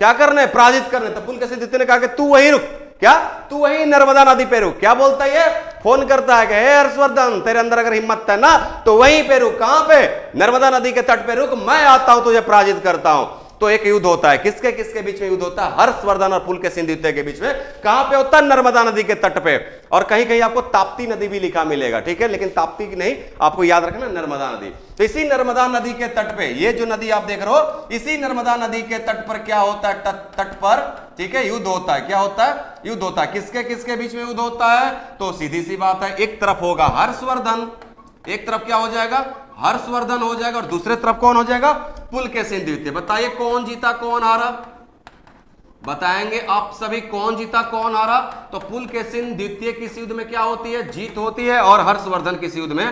क्या करने, पराजित करने। तो पुलकेशिन द्वितीय ने कहा कि तू वही रुक, क्या तू वही नर्मदा नदी पे रुक। क्या बोलता है, फोन करता है कि हे हर्षवर्धन तेरे अंदर अगर हिम्मत है ना तो वहीं पे रुक। कहां पे, नर्मदा नदी के तट पे रुक, मैं आता हूं तुझे पराजित करता हूं। तो एक युद्ध होता है, किसके किसके बीच में युद्ध होता है, हर्षवर्धन और पुलकेशिन द्वितीय के बीच में। कहां पे होता है, नर्मदा नदी के तट पे। और कहीं कहीं आपको ताप्ती नदी भी लिखा मिलेगा, ठीक है, लेकिन ताप्ती की नहीं, आपको याद रखना नर्मदा नदी। तो इसी नर्मदा नदी के तट पे, ये जो नदी आप देख रहे हो, इसी नर्मदा नदी के तट पर क्या होता है, तट पर, ठीक है, युद्ध होता है। क्या होता है, युद्ध होता है। किसके किसके बीच में युद्ध होता है, तो सीधी सी बात है, एक तरफ होगा हर्षवर्धन, एक तरफ क्या हो जाएगा, हर्षवर्धन हो जाएगा, और दूसरे तरफ कौन हो जाएगा, पुलकेशिन द्वितीय। बताइए कौन जीता कौन हारा, बताएंगे आप सभी, कौन जीता कौन हारा। तो पुलकेशिन द्वितीय किस युद्ध में क्या होती है, जीत होती है, और हर्षवर्धन किस युद्ध में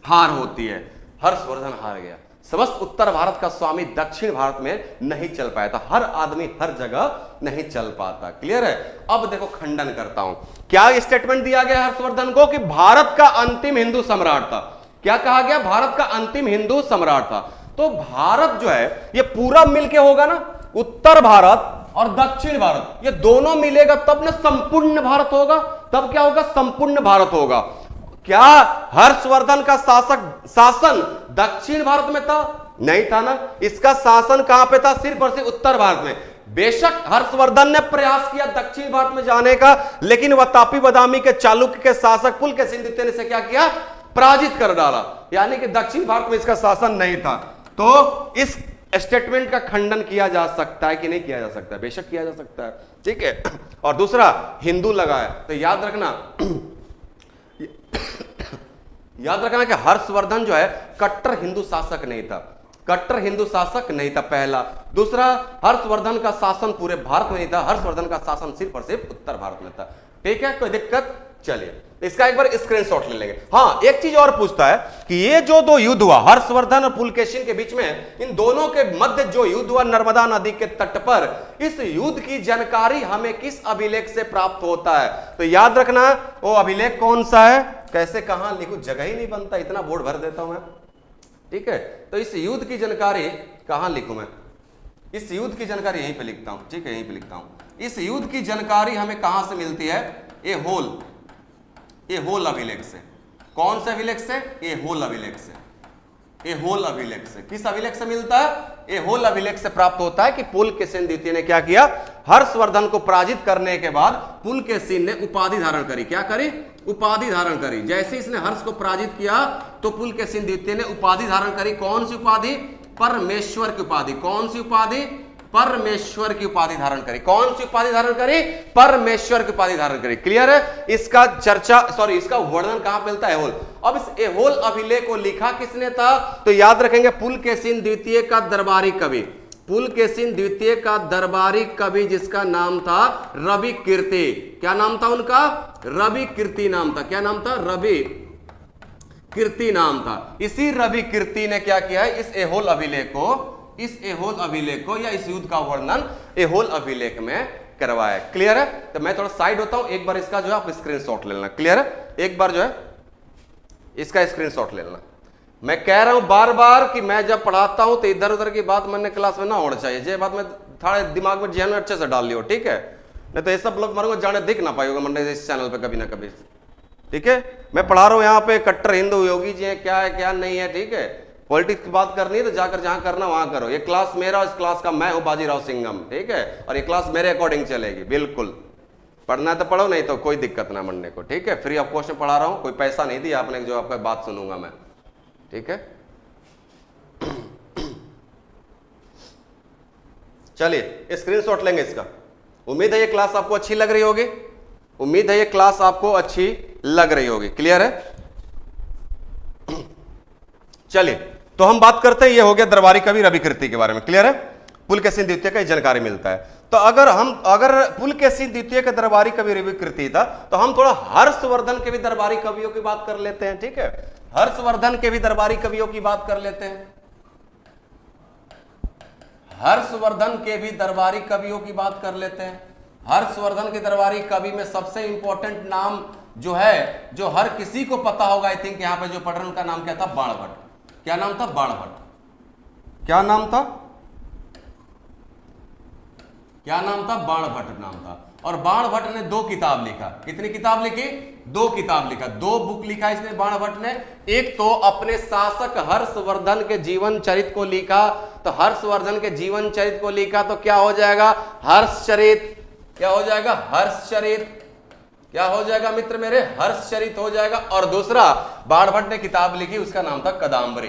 हार होती है। हर्षवर्धन हार गया। समस्त उत्तर भारत का स्वामी दक्षिण भारत में नहीं चल पाया था, हर आदमी हर जगह नहीं चल पाता, क्लियर है। अब देखो खंडन करता हूं, क्या स्टेटमेंट दिया गया हर्षवर्धन को कि भारत का अंतिम हिंदू सम्राट था। क्या कहा गया, भारत का अंतिम हिंदू सम्राट था। तो भारत जो है ये पूरा मिलके होगा ना, उत्तर भारत और दक्षिण भारत, ये दोनों मिलेगा तब ना संपूर्ण भारत होगा। तब क्या होगा, संपूर्ण भारत होगा। क्या हर्षवर्धन का शासन दक्षिण भारत में था, नहीं था ना। इसका शासन कहां पे था, सिर्फ और सिर्फ उत्तर भारत में। बेशक हर्षवर्धन ने प्रयास किया दक्षिण भारत में जाने का, लेकिन वातापी बादामी के चालुक्य के शासक पुलकेशिन द्वितीय ने क्या किया, पराजित कर डाला। यानी कि दक्षिण भारत में इसका शासन नहीं था। तो इस स्टेटमेंट का खंडन किया जा सकता है कि नहीं किया जा सकता है, बेशक किया जा सकता है, ठीक है। और दूसरा हिंदू लगा है, तो याद रखना याद रखना कि हर्षवर्धन जो है कट्टर हिंदू शासक नहीं था, कट्टर हिंदू शासक नहीं था, पहला। दूसरा, हर्षवर्धन का शासन पूरे भारत में नहीं था, हर्षवर्धन का शासन सिर्फ और सिर्फ उत्तर भारत में था। ठीक है, कोई दिक्कत? चलिए इसका एक बार स्क्रीनशॉट ले लेंगे। हाँ, एक चीज और पूछता है कि ये जो दो युद्ध हुआ हर्षवर्धन और पुलकेशिन के बीच में, इन दोनों के मध्य जो युद्ध हुआ नर्मदा नदी के तट पर, इस युद्ध की जानकारी हमें किस अभिलेख से प्राप्त होता है? तो याद रखना वो अभिलेख कौन सा है, कैसे कहां लिखूं, जगह ही नहीं बनता, इतना बोर्ड भर देता हूं मैं। ठीक है, तो इस युद्ध की जानकारी कहां लिखूं मैं? इस युद्ध की जानकारी यहीं पे लिखता हूं। ठीक है, यहीं पे लिखता हूं। इस युद्ध की जानकारी हमें कहां से मिलती है? ए होल अभिलेख से। कौन से अभिलेख से? ए होल अभिलेख से। ए होल अभिलेख से। किस अभिलेख से मिलता है? ए होल अभिलेख से प्राप्त होता है कि पुलकेशिन द्वितीय ने क्या किया, हर्षवर्धन को पराजित करने के बाद पुलकेशिन ने उपाधि धारण करी। क्या करी? उपाधि धारण करी। जैसे इसने हर्ष को पराजित किया तो पुलकेशिन द्वितीय ने उपाधि धारण करी। कौन सी उपाधि? परमेश्वर की उपाधि। कौन सी उपाधि? परमेश्वर की उपाधि धारण करी। कौन सी उपाधि धारण करी? परमेश्वर की उपाधि धारण करी। क्लियर है? इसका चर्चा इसका वर्णन कहां मिलता है? एहोल। अब इस एहोल अभिलेख को लिखा किसने था? तो याद रखेंगे पुलकेशिन द्वितीय का दरबारी कवि, पुलकेशिन द्वितीय का दरबारी कवि जिसका नाम था रवि कीर्ति। क्या नाम था उनका? रवि कीर्ति नाम था। क्या नाम था? रवि कीर्ति नाम था। इसी रवि कीर्ति ने क्या किया है, इस एहोल अभिलेख को या इस युद्ध का वर्णन एहोल अभिलेख में करवाया। क्लियर है? तो मैं थोड़ा साइड होता हूं, एक बार इसका जो है आप स्क्रीनशॉट ले लेना। क्लियर है? एक बार जो है इसका स्क्रीनशॉट ले लेना। मैं कह रहा हूं बार बार कि मैं जब पढ़ाता हूं तो इधर उधर की बात मैंने क्लास में ना होना चाहिए। ये बात मैं थोड़े दिमाग में जहन में अच्छे से डाल लियो। ठीक है, नहीं तो ये सब लोग मरूंगा जाने दिख ना पाएगा मंडे इस चैनल पे कभी ना कभी। ठीक है, मैं पढ़ा रहा हूं यहाँ पे कट्टर हिंदू योगी जी हैं, क्या है क्या नहीं है। ठीक है, पॉलिटिक्स की बात करनी है तो जाकर जहां करना वहां करो। ये क्लास मेरा, इस क्लास का मैं हूं बाजीराव सिंघम। ठीक है, और ये क्लास मेरे अकॉर्डिंग चलेगी। बिल्कुल पढ़ना है तो पढ़ो, नहीं तो कोई दिक्कत ना मंडे को। ठीक है, फ्री ऑफ कॉस्ट में पढ़ा रहा हूं, कोई पैसा नहीं दिया आपने जो आपका बात सुनूंगा मैं। ठीक है, चलिए स्क्रीनशॉट लेंगे इसका। उम्मीद है ये क्लास आपको अच्छी लग रही होगी। उम्मीद है ये क्लास आपको अच्छी लग रही होगी। क्लियर है? चलिए तो हम बात करते हैं, ये हो गया दरबारी कवि रवि कीर्ति के बारे में। क्लियर है? पुलकेशिन द्वितीय का जानकारी मिलता है। तो अगर पुलकेशिन द्वितीय का दरबारी कवि रवि कीर्ति था तो हम थोड़ा हर्षवर्धन के भी दरबारी कवियों की बात कर लेते हैं। ठीक है, हर्षवर्धन के भी दरबारी कवियों की बात कर लेते हैं। हर्षवर्धन के भी दरबारी कवियों की बात कर लेते हैं। हर्षवर्धन के दरबारी कवि में सबसे इंपॉर्टेंट नाम जो है, जो हर किसी को पता होगा, आई थिंक यहां पे जो पढ़ रहे हैं उनका नाम क्या था? बाणभट्ट। क्या नाम था? बाणभट्ट। क्या नाम था? क्या नाम था? बाणभट्ट नाम था। और बाणभट्ट ने 2 किताब लिखा। कितनी किताब लिखी? 2 किताब लिखा, 2 बुक लिखा इसने बाणभट्ट ने। एक तो अपने शासक हर्षवर्धन के जीवन चरित को लिखा। तो हर्षवर्धन के जीवन चरित को लिखा तो क्या हो जाएगा? हर्षचरित। क्या हो जाएगा? हर्षचरित। क्या हो जाएगा मित्र मेरे? हर्षचरित हो जाएगा। और दूसरा बाणभट्ट ने किताब लिखी, उसका नाम था कदाम्बरी।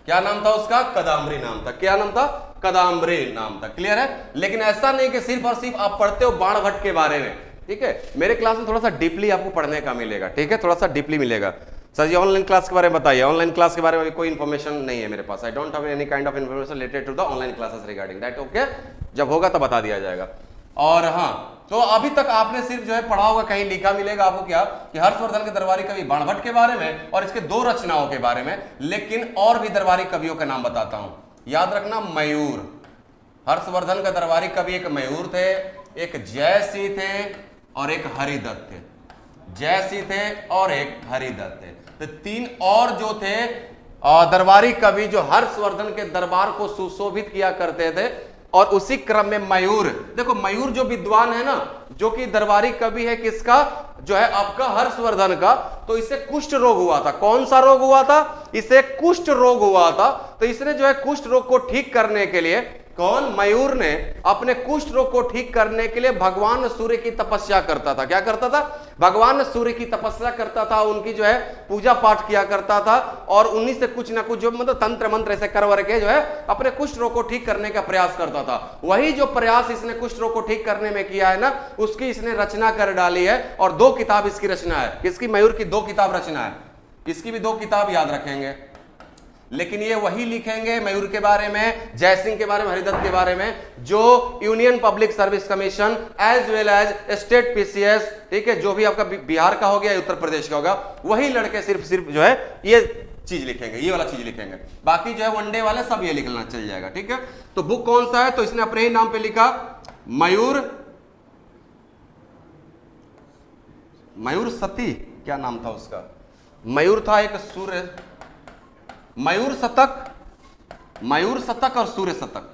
क्या नाम था उसका? कदाम्बरी नाम था। क्या नाम था? कदाम्बरी नाम था। क्लियर है? लेकिन ऐसा नहीं कि सिर्फ और सिर्फ आप पढ़ते हो बाणभट्ट के बारे में। ठीक है, मेरे क्लास में थोड़ा सा डीपली आपको पढ़ने का मिलेगा। ठीक है, थोड़ा सा डीपली मिलेगा। सर जी ऑनलाइन क्लास के बारे में बताइए। ऑनलाइन क्लास के बारे में कोई इन्फॉर्मेशन नहीं है मेरे पास। I don't have any kind of information related to the online classes regarding that. Okay, जब होगा तब बता दिया जाएगा। और हाँ, तो अभी तक आपने सिर्फ जो है पढ़ा होगा, कहीं लिखा मिलेगा आपको क्या कि हर्षवर्धन के दरबारी कवि बाणभट्ट के बारे में और इसके 2 रचनाओं के बारे में। लेकिन और भी दरबारी कवियों का नाम बताता हूं, याद रखना। मयूर, हर्षवर्धन का दरबारी कवि एक मयूर थे, एक जयसिंह थे और एक हरिदत्त थे। जयसिंह थे और एक हरिदत्त थे। तो 3 और जो थे दरबारी कवि जो हर्षवर्धन के दरबार को सुशोभित किया करते थे। और उसी क्रम में मयूर, देखो मयूर जो विद्वान है ना, जो कि दरबारी कवि है किसका? जो है आपका हर्षवर्धन का। तो इसे कुष्ठ रोग हुआ था। कौन सा रोग हुआ था? इसे कुष्ठ रोग हुआ था। तो इसने जो है कुष्ठ रोग को ठीक करने के लिए कौन? मयूर ने अपने कुष्ठ रोग को ठीक करने के लिए भगवान सूर्य की तपस्या करता था। क्या करता था? भगवान सूर्य की तपस्या करता था, उनकी जो है पूजा पाठ किया करता था, और उन्हीं से कुछ ना कुछ जो मतलब तंत्र मंत्र ऐसे करवर के जो है अपने कुष्ठ रोग को ठीक करने का प्रयास करता था। वही जो प्रयास इसने कुष्ठ रोग को ठीक करने में किया है ना, उसकी इसने रचना कर डाली है, और 2 किताब इसकी रचना है। किसकी? मयूर की 2 किताब रचना है। इसकी भी 2 किताब याद रखेंगे, लेकिन ये वही लिखेंगे मयूर के बारे में, जयसिंह के बारे में, हरिदत्त के बारे में, जो union public service commission as well as state PCS, ठीक है, जो भी आपका बिहार का हो गया, उत्तर प्रदेश का होगा, वही लड़के सिर्फ जो है ये चीज लिखेंगे, ये वाला चीज लिखेंगे। बाकी जो है वनडे वाले सब ये लिखना चल जाएगा, ठीक है। तो बुक कौन सा है? तो इसने अपने ही नाम पे लिखा, मयूर सती, क्या नाम था उसका? मयूर था एक सूर्य, मयूर शतक और सूर्य शतक,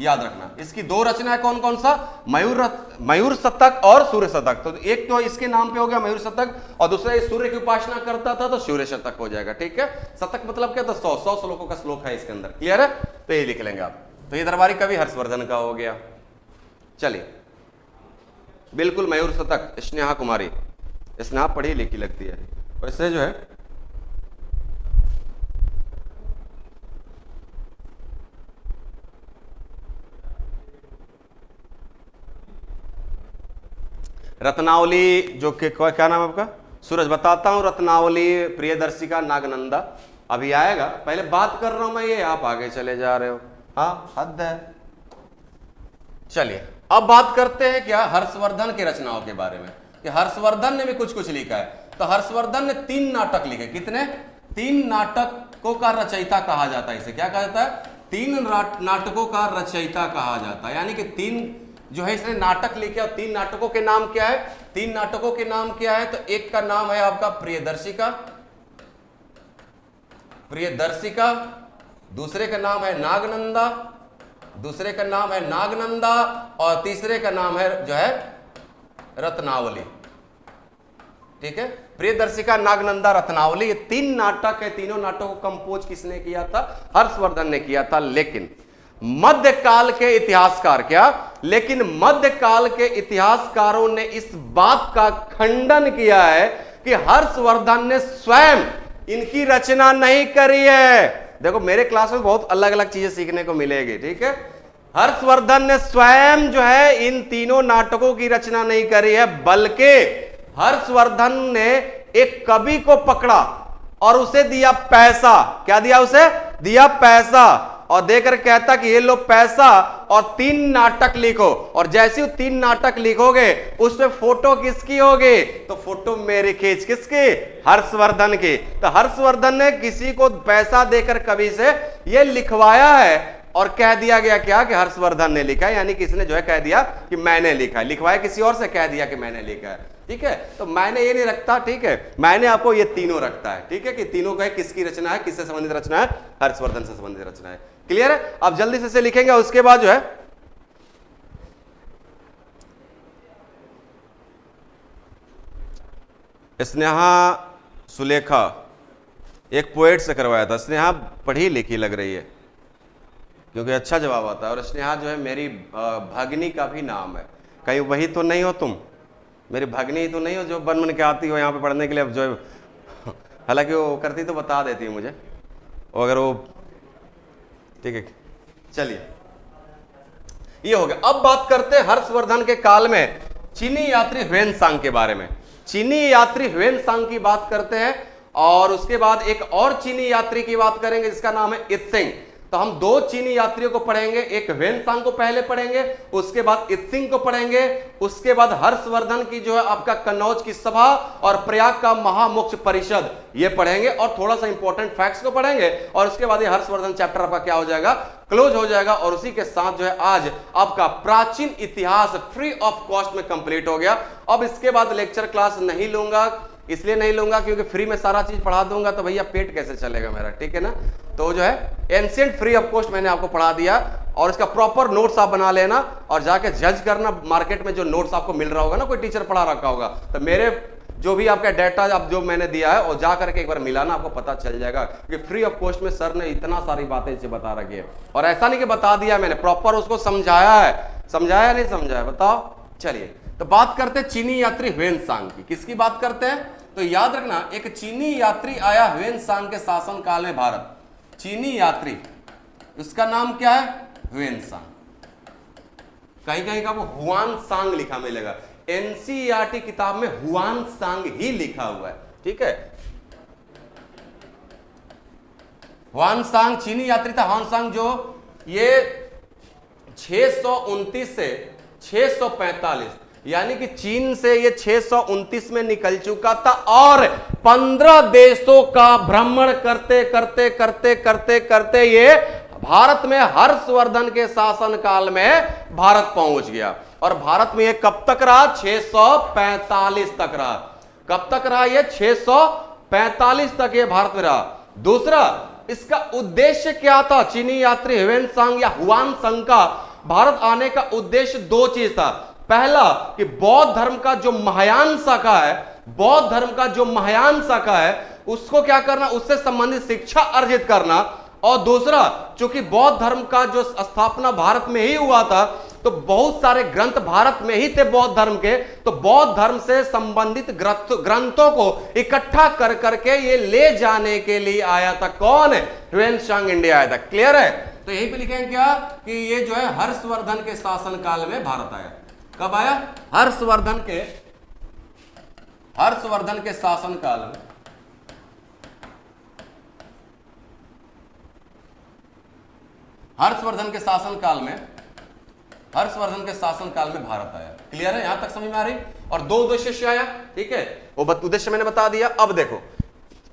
याद रखना। इसकी 2 रचना है, कौन कौन सा? मयूर शतक और सूर्य शतक। तो एक तो इसके नाम पे हो गया मयूर शतक, और दूसरा सूर्य की उपासना करता था तो सूर्य शतक हो जाएगा, ठीक है। शतक मतलब क्या था? 100 श्लोकों का श्लोक है इसके अंदर, क्लियर है? तो ये लिख लेंगे आप। तो ये दरबारी कवि हर्षवर्धन का हो गया। चलिए, बिल्कुल मयूर शतक, स्नेहा कुमारी, स्नेहा पढ़ी लिखी लगती है वैसे जो है। रत्नावली जो के क्या नाम है आपका? सूरज, बताता हूं। रत्नावली, प्रियदर्शिका, नागनंदा, अभी आएगा। पहले बात कर रहा हूं मैं, ये आप आगे चले जा रहे हो। हाँ, हद है। चलिए, अब बात करते हैं क्या हर्षवर्धन की रचनाओं के बारे में, कि हर्षवर्धन ने भी कुछ लिखा है। तो हर्षवर्धन ने 3 नाटक लिखे। कितने? 3 नाटकों का रचयिता कहा जाता है इसे। क्या कहा जाता है? 3 नाटकों का रचयिता कहा जाता है, यानी कि 3 जो है इसने नाटक लिखे। और 3 नाटकों के नाम क्या है? 3 नाटकों के नाम क्या है? तो एक का नाम है आपका प्रियदर्शिका, दूसरे का नाम है नागनंदा, और तीसरे का नाम है जो है रत्नावली, ठीक है। प्रियदर्शिका, नागनंदा, रत्नावली, ये 3 नाटक है। तीनों नाटकों को कंपोज किसने किया था? हर्षवर्धन ने किया था। लेकिन मध्यकाल के इतिहासकारों ने इस बात का खंडन किया है कि हर्षवर्धन ने स्वयं इनकी रचना नहीं करी है। देखो, मेरे क्लास में बहुत अलग अलग चीजें सीखने को मिलेगी, ठीक है। हर्षवर्धन ने स्वयं जो है इन तीनों नाटकों की रचना नहीं करी है, बल्कि हर्षवर्धन ने एक कवि को पकड़ा और उसे दिया पैसा। क्या दिया उसे? दिया पैसा, और देकर कहता कि ये लो पैसा और 3 नाटक लिखो। और जैसे ही 3 नाटक लिखोगे उसमें फोटो किसकी होगी? तो फोटो मेरी खींच, किसकी? हर्षवर्धन की। तो हर्षवर्धन ने किसी को पैसा देकर कवि से ये लिखवाया है, और कह दिया गया क्या कि हर्षवर्धन ने लिखा है, यानी किसने जो है कह दिया कि मैंने लिखा है। लिखवाया किसी और से, कह दिया कि मैंने लिखा है, ठीक है। तो मैंने ये नहीं रखता, ठीक है, मैंने आपको ये तीनों रखता है, ठीक है, कि तीनों का किसकी रचना है, किससे संबंधित रचना है? हर्षवर्धन से संबंधित रचना है। क्लियर है? अब जल्दी से लिखेंगे। उसके बाद जो है स्नेहा सुलेखा, एक पोएट से करवाया था। स्नेहा पढ़ी लिखी लग रही है, क्योंकि अच्छा जवाब आता है। और स्नेहा जो है मेरी भगनी का भी नाम है। कहीं वही तो नहीं हो तुम? मेरी भगनी ही तो नहीं हो जो बन के आती हो यहाँ पे पढ़ने के लिए? अब जो हालांकि वो करती तो बता देती है मुझे, अगर वो, ठीक है। चलिए, ये हो गया। अब बात करते हैं हर्षवर्धन के काल में चीनी यात्री ह्वेनसांग के बारे में। चीनी यात्री ह्वेनसांग की बात करते हैं, और उसके बाद एक और चीनी यात्री की बात करेंगे जिसका नाम है इत्सिंग। तो हम 2 चीनी यात्रियों को पढ़ेंगे, एक ह्वेनसांग को पहले पढ़ेंगे, उसके बाद इत्सिंग को पढ़ेंगे, उसके बाद हर्षवर्धन की जो है आपका कन्नौज की सभा और प्रयाग का महामोक्ष परिषद ये पढ़ेंगे, और थोड़ा सा इंपॉर्टेंट फैक्ट्स को पढ़ेंगे, और उसके बाद ये हर्षवर्धन चैप्टर आपका क्या हो जाएगा? क्लोज हो जाएगा। और उसी के साथ जो है आज आपका प्राचीन इतिहास फ्री ऑफ कॉस्ट में कंप्लीट हो गया। अब इसके बाद लेक्चर क्लास नहीं लूंगा, इसलिए नहीं लूंगा क्योंकि फ्री में सारा चीज पढ़ा दूंगा तो भैया पेट कैसे चलेगा मेरा, ठीक है ना। तो जो है एंशिएंट फ्री ऑफ कॉस्ट मैंने आपको पढ़ा दिया, और इसका प्रॉपर नोट्स आप बना लेना और जाके जज करना। मार्केट में जो नोट्स आपको मिल रहा होगा ना, कोई टीचर पढ़ा रखा होगा, तो मेरे जो भी आपका डेटा अब जो मैंने दिया है और जा करके एक बार मिलाना, आपको पता चल जाएगा कि फ्री ऑफ कॉस्ट में सर ने इतना सारी बातें इसे बता रखी है। और ऐसा नहीं कि बता दिया मैंने, प्रॉपर उसको समझाया है। समझाया नहीं समझाया, बताओ। चलिए तो बात करते हैं चीनी यात्री ह्वेनसांग की। किसकी बात करते हैं? तो याद रखना, एक चीनी यात्री आया ह्वेनसांग के शासन काल में भारत। चीनी यात्री, उसका नाम क्या है? ह्वेनसांग। कहीं कहीं का वो हुआन सांग लिखा मिलेगा, एनसीईआरटी किताब में हुआन सांग ही लिखा हुआ है, ठीक है। हुआन सांग चीनी यात्री था। हुआन सांग जो ये 629 से 645, यानी कि चीन से ये 629 में निकल चुका था और 15 देशों का भ्रमण करते करते करते करते करते ये भारत में हर्षवर्धन के शासन काल में भारत पहुंच गया। और भारत में ये कब तक रहा? 645 तक रहा। कब तक रहा ये? 645 तक ये भारत में रहा। दूसरा, इसका उद्देश्य क्या था? चीनी यात्री ह्वेनसांग या हुआन सांग का भारत आने का उद्देश्य दो चीज था। पहला कि बौद्ध धर्म का जो महायान शाखा है, बौद्ध धर्म का जो महायान शाखा है उसको क्या करना? उससे संबंधित शिक्षा अर्जित करना। और दूसरा, चूंकि बौद्ध धर्म का जो स्थापना भारत में ही हुआ था तो बहुत सारे ग्रंथ भारत में ही थे बौद्ध धर्म के, तो बौद्ध धर्म से संबंधित ग्रंथों को इकट्ठा कर करके ये ले जाने के लिए आया था। कौन है? ह्वेनसांग इंडिया आया था। क्लियर है? तो यहीं पे लिखेंगे क्या कि ये जो है हर्षवर्धन के शासन काल में भारत आया। कब आया? हर्षवर्धन के शासन काल में। हर्षवर्धन के शासन काल में भारत आया। क्लियर है? यहां तक समझ में आ रही? और दो उद्देश्य से आया, ठीक है, वो उद्देश्य मैंने बता दिया। अब देखो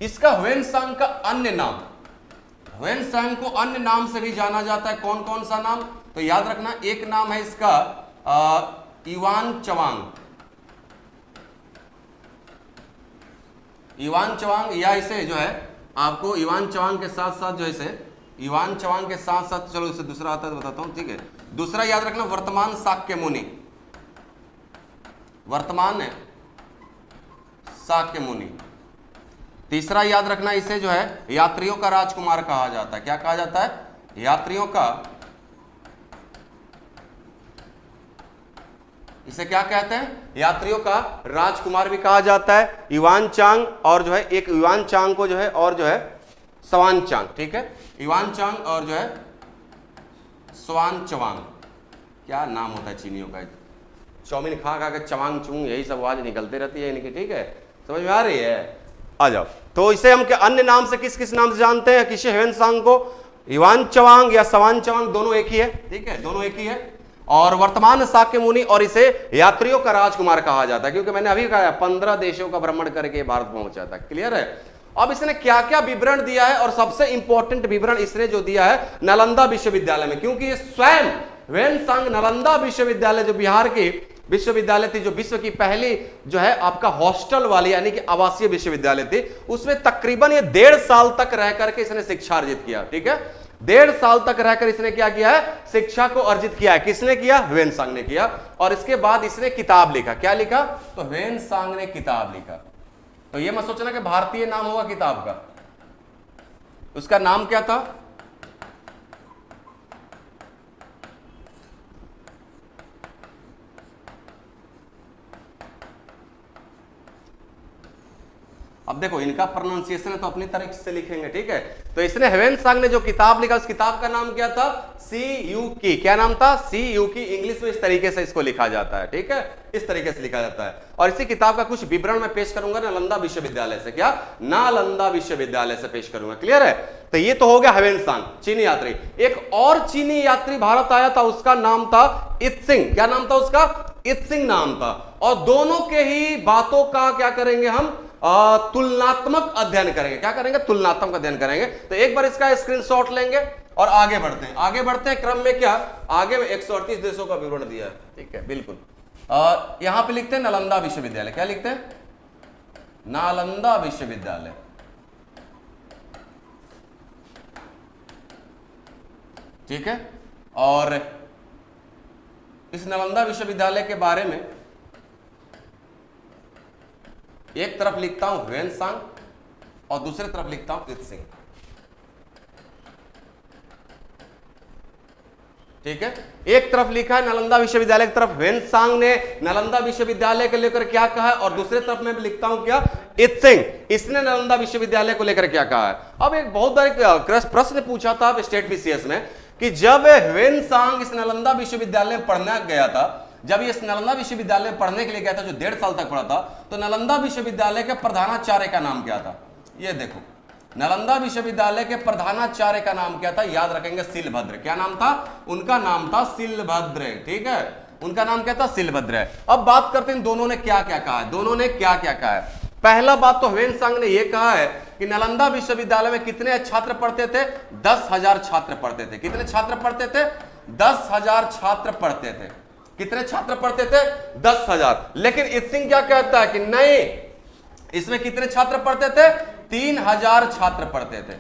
इसका ह्वेनसांग का अन्य नाम, ह्वेनसांग को अन्य नाम से भी जाना जाता है। कौन कौन सा नाम? तो याद रखना, एक नाम है इसका इवान चवांग। इवान चवांग, या इसे जो है आपको इवान चवांग के साथ साथ जो है इसे इवान चवांग के साथ साथ, चलो इसे दूसरा आता है तो बताता हूं, ठीक है। दूसरा याद रखना वर्तमान शाक्य मुनि, वर्तमान है शाक्य मुनि। तीसरा याद रखना इसे जो है यात्रियों का राजकुमार कहा जाता है। क्या कहा जाता है? यात्रियों का, इसे क्या कहते हैं? यात्रियों का राजकुमार भी कहा जाता है। युवान चांग और जो है एक युवान चांग को जो है और जो है स्वान चांग, ठीक है। युवान चांग और जो है स्वान चवांग, क्या नाम होता है चीनियों का। चाउमीन खा खा के चवांग चुंग यही सब आवाज निकलते रहती है इनकी, ठीक है। समझ में आ रही है? आ जाओ। तो इसे हम अन्य नाम से किस किस नाम से जानते हैं? किसी ह्वेनसांग को युवान चवांग या स्वान चवांग, दोनों एक ही है, ठीक है, दोनों एक ही है। और वर्तमान शाक्य मुनि, और इसे यात्रियों का राजकुमार कहा जाता है क्योंकि मैंने अभी कहा 15 देशों का भ्रमण करके भारत पहुंचा था। क्लियर है? अब इसने क्या क्या विवरण दिया है, और सबसे इंपॉर्टेंट विवरण इसने जो दिया है नालंदा विश्वविद्यालय में, क्योंकि ये स्वयं ह्वेनसांग नालंदा विश्वविद्यालय जो बिहार की विश्वविद्यालय थी, जो विश्व की पहली जो है आपका हॉस्टल वाली यानी कि आवासीय विश्वविद्यालय थी, उसमें तकरीबन ये 1.5 साल तक रह करके इसने शिक्षा अर्जित किया। ठीक है, 1.5 साल तक रहकर इसने क्या किया है? शिक्षा को अर्जित किया है। किसने किया? ह्वेनसांग ने किया। और इसके बाद इसने किताब लिखा। क्या लिखा? तो ह्वेनसांग ने किताब लिखा। तो ये मत सोचना कि भारतीय नाम होगा किताब का। उसका नाम क्या था? अब देखो इनका प्रोनाउंसिएशन है तो अपनी तरह से लिखेंगे, ठीक है। तो इसने ह्वेनसांग ने जो किताब लिखा, उस किताब का नाम क्या था? सीयूकी। क्या नाम था? सीयूकी। इंग्लिश में इस तरीके से इसको लिखा जाता है, ठीक है, इस तरीके से लिखा जाता है। और इसी किताब का कुछ विवरण मैं पेश करूंगा नालंदा विश्वविद्यालय से। क्या? नालंदा विश्वविद्यालय से पेश करूंगा। क्लियर है? तो ये तो हो गया ह्वेनसांग, चीनी यात्री। एक और चीनी यात्री भारत आया था, उसका नाम था इत्सिंग। क्या नाम था उसका? इत्सिंग नाम था। और दोनों के ही बातों का क्या करेंगे हम? तुलनात्मक अध्ययन करेंगे। क्या करेंगे? तुलनात्मक अध्ययन करेंगे। तो एक बार इसका स्क्रीनशॉट लेंगे और आगे बढ़ते हैं। आगे बढ़ते हैं क्रम में। क्या आगे में 138 देशों का विवरण दिया है, ठीक है, बिल्कुल। यहां पे लिखते हैं नालंदा विश्वविद्यालय। क्या लिखते हैं? नालंदा विश्वविद्यालय। ठीक है। और इस नालंदा विश्वविद्यालय के बारे में एक तरफ लिखता हूं ह्वेनसांग और दूसरे तरफ लिखता हूं इत्सिंग। ठीक है, एक तरफ लिखा है नालंदा विश्वविद्यालय की तरफ ह्वेनसांग ने नालंदा विश्वविद्यालय को लेकर क्या कहा है, और दूसरे तरफ मैं लिखता हूं क्या, इत्सिंग, इसने नालंदा विश्वविद्यालय को लेकर क्या कहा है। अब एक बहुत बड़ा प्रश्न पूछा था स्टेट बीसीएस में कि जब ह्वेनसांग इस नालंदा विश्वविद्यालय में पढ़ने गया था, जब ये इस नालंदा विश्वविद्यालय में पढ़ने के लिए गया था जो 1.5 साल तक पढ़ा था, तो नालंदा विश्वविद्यालय के प्रधानाचार्य का नाम क्या था, ये देखो, नालंदा विश्वविद्यालय के प्रधानाचार्य का नाम क्या था, याद रखेंगे सिलभद्र। क्या नाम था उनका, नाम था सिलभद्र। ठीक है, उनका नाम क्या था, सिलभद्र। अब बात करते हैं दोनों ने क्या क्या कहा है, दोनों ने क्या क्या कहा है। पहला बात तो ह्वेनसांग ने यह कहा है कि नालंदा विश्वविद्यालय में कितने छात्र पढ़ते थे, 10,000 छात्र पढ़ते थे। कितने छात्र पढ़ते थे, 10,000 छात्र पढ़ते थे। कितने छात्र पढ़ते थे, 10,000। लेकिन इत्सिंग क्या कहता है कि नहीं, इसमें कितने छात्र पढ़ते थे, 3,000 छात्र पढ़ते थे।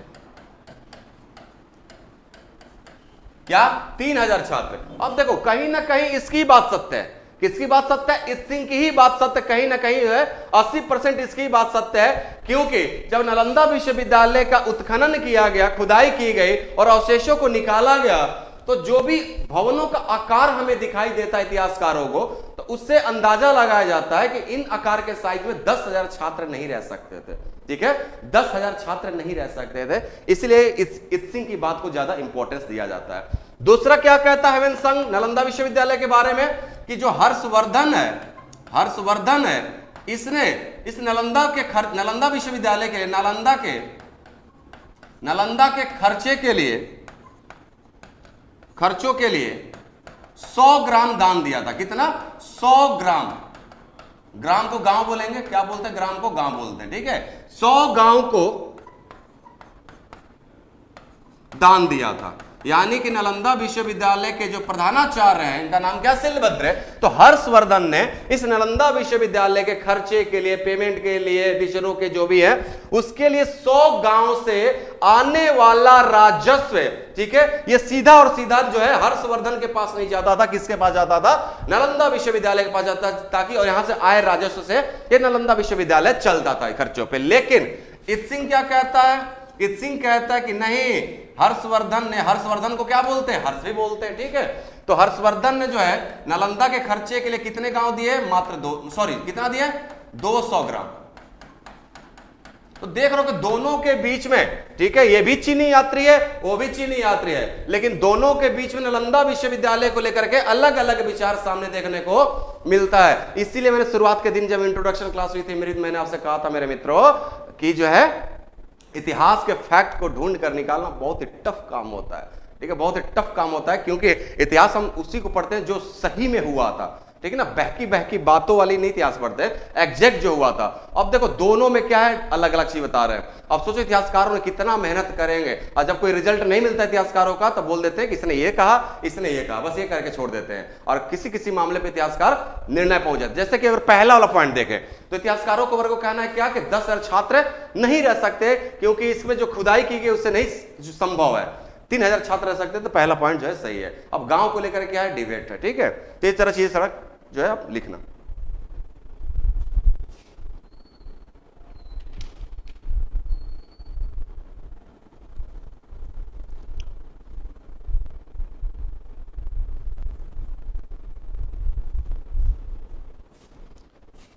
क्या, 3,000 छात्र। अब देखो कहीं ना कहीं इसकी बात सत्य है। किसकी बात सत्य है, इत्सिंग की ही बात सत्य कहीं ना कहीं है, 80% इसकी बात सत्य है। क्योंकि जब नालंदा विश्वविद्यालय का उत्खनन किया गया, खुदाई की गई और अवशेषों को निकाला गया, तो जो भी भवनों का आकार हमें दिखाई देता है इतिहासकारों को, तो उससे अंदाजा लगाया जाता है कि इन आकार के साइज में 10,000 छात्र नहीं रह सकते थे। ठीक है, 10,000 छात्र नहीं रह सकते थे, इसलिए इत्सिंग की बात को ज्यादा इंपॉर्टेंस दिया जाता है। दूसरा क्या कहता है ह्वेनसांग नालंदा विश्वविद्यालय के बारे में, कि जो हर्षवर्धन है, इसने इस नालंदा विश्वविद्यालय के लिए नालंदा के खर्चों के लिए 100 ग्राम दान दिया था। कितना, 100 ग्राम। ग्राम को गांव बोलेंगे, क्या बोलते हैं, ग्राम को गांव बोलते हैं। ठीक है, 100 गांव को दान दिया था। यानी कि नालंदा विश्वविद्यालय के जो प्रधानाचार्य हैं, इनका नाम क्या, सिलभद्र है। तो हर्षवर्धन ने इस नालंदा विश्वविद्यालय के खर्चे के लिए, पेमेंट के लिए, टीचरों के जो भी है, उसके लिए 100 गांव से आने वाला राजस्व, ठीक है, ये सीधा और सीधा जो है हर्षवर्धन के पास नहीं जाता था। किसके पास जाता था, नालंदा विश्वविद्यालय के पास जाता, ताकि और यहां से आए राजस्व से ये नालंदा विश्वविद्यालय चलता था खर्चों पे। लेकिन इत्सिंग क्या कहता है, इत्सिंग कहता है कि नहीं, हर्षवर्धन को क्या बोलते हैं, हर्ष भी बोलते हैं। ठीक है, तो हर्षवर्धन ने जो है नालंदा के खर्चे के लिए कितने गांव दिए, मात्र कितना दिए, 200 ग्राम। तो देख रहे हो कि दोनों के बीच में, ठीक है, ये भी चीनी यात्री है, वो भी चीनी यात्री है, लेकिन दोनों के बीच में नालंदा विश्वविद्यालय को लेकर के अलग अलग विचार सामने देखने को मिलता है। इसीलिए मैंने शुरुआत के दिन जब इंट्रोडक्शन क्लास हुई थी मेरी, मैंने आपसे कहा था मेरे मित्रों कि जो है इतिहास के फैक्ट को ढूंढ कर निकालना बहुत ही टफ काम होता है। ठीक है, बहुत ही टफ काम होता है, क्योंकि इतिहास हम उसी को पढ़ते हैं जो सही में हुआ था। ठीक है ना, बहकी बातों वाली नहीं इतिहास पढ़ते, एग्जैक्ट जो हुआ था। अब देखो दोनों में क्या है, अलग अलग चीज बता रहे हैं। अब सोचो इतिहासकारों ने कितना मेहनत करेंगे, और जब कोई रिजल्ट नहीं मिलता इतिहासकारों का तो बोल देते हैं कि इसने ये कहा, इसने ये कहा, बस ये करके छोड़ देते हैं। और किसी किसी मामले पे इतिहासकार निर्णय पहुंच जाते। जैसे कि अगर पहला वाला पॉइंट देखें तो इतिहासकारों को वर्ग को कहना है क्या कि 10,000 छात्र नहीं रह सकते, क्योंकि इसमें जो खुदाई की गई उससे नहीं संभव है। 3,000 छात्र रह सकते, तो पहला पॉइंट जो है सही है। अब गांव को लेकर क्या है, डिबेट है। ठीक है, तो इस तरह चीज सड़क जो है आप लिखना।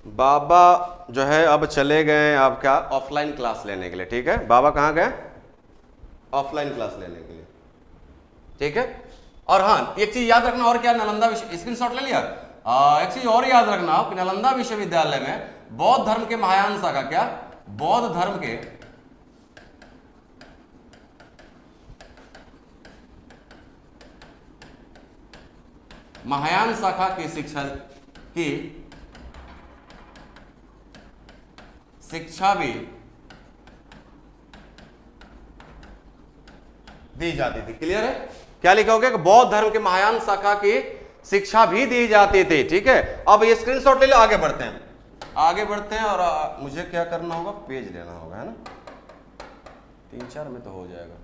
बाबा जो है अब चले गए आपका ऑफलाइन क्लास लेने के लिए। ठीक है, बाबा कहाँ गए, ऑफलाइन क्लास लेने के लिए। ठीक है, और हाँ एक चीज याद रखना, और क्या, नालंदा स्क्रीनशॉट ले लिया, एक चीज और याद रखना कि नालंदा विश्वविद्यालय में बौद्ध धर्म के महायान शाखा, क्या, बौद्ध धर्म के महायान शाखा की शिक्षा भी दी जाती थी। क्लियर है, क्या लिखा होगा कि बौद्ध धर्म के महायान शाखा की शिक्षा भी दी जाती थी। ठीक है, अब ये स्क्रीनशॉट ले लो, आगे बढ़ते हैं और मुझे क्या करना होगा, पेज लेना होगा, है ना, 3-4 में तो हो जाएगा।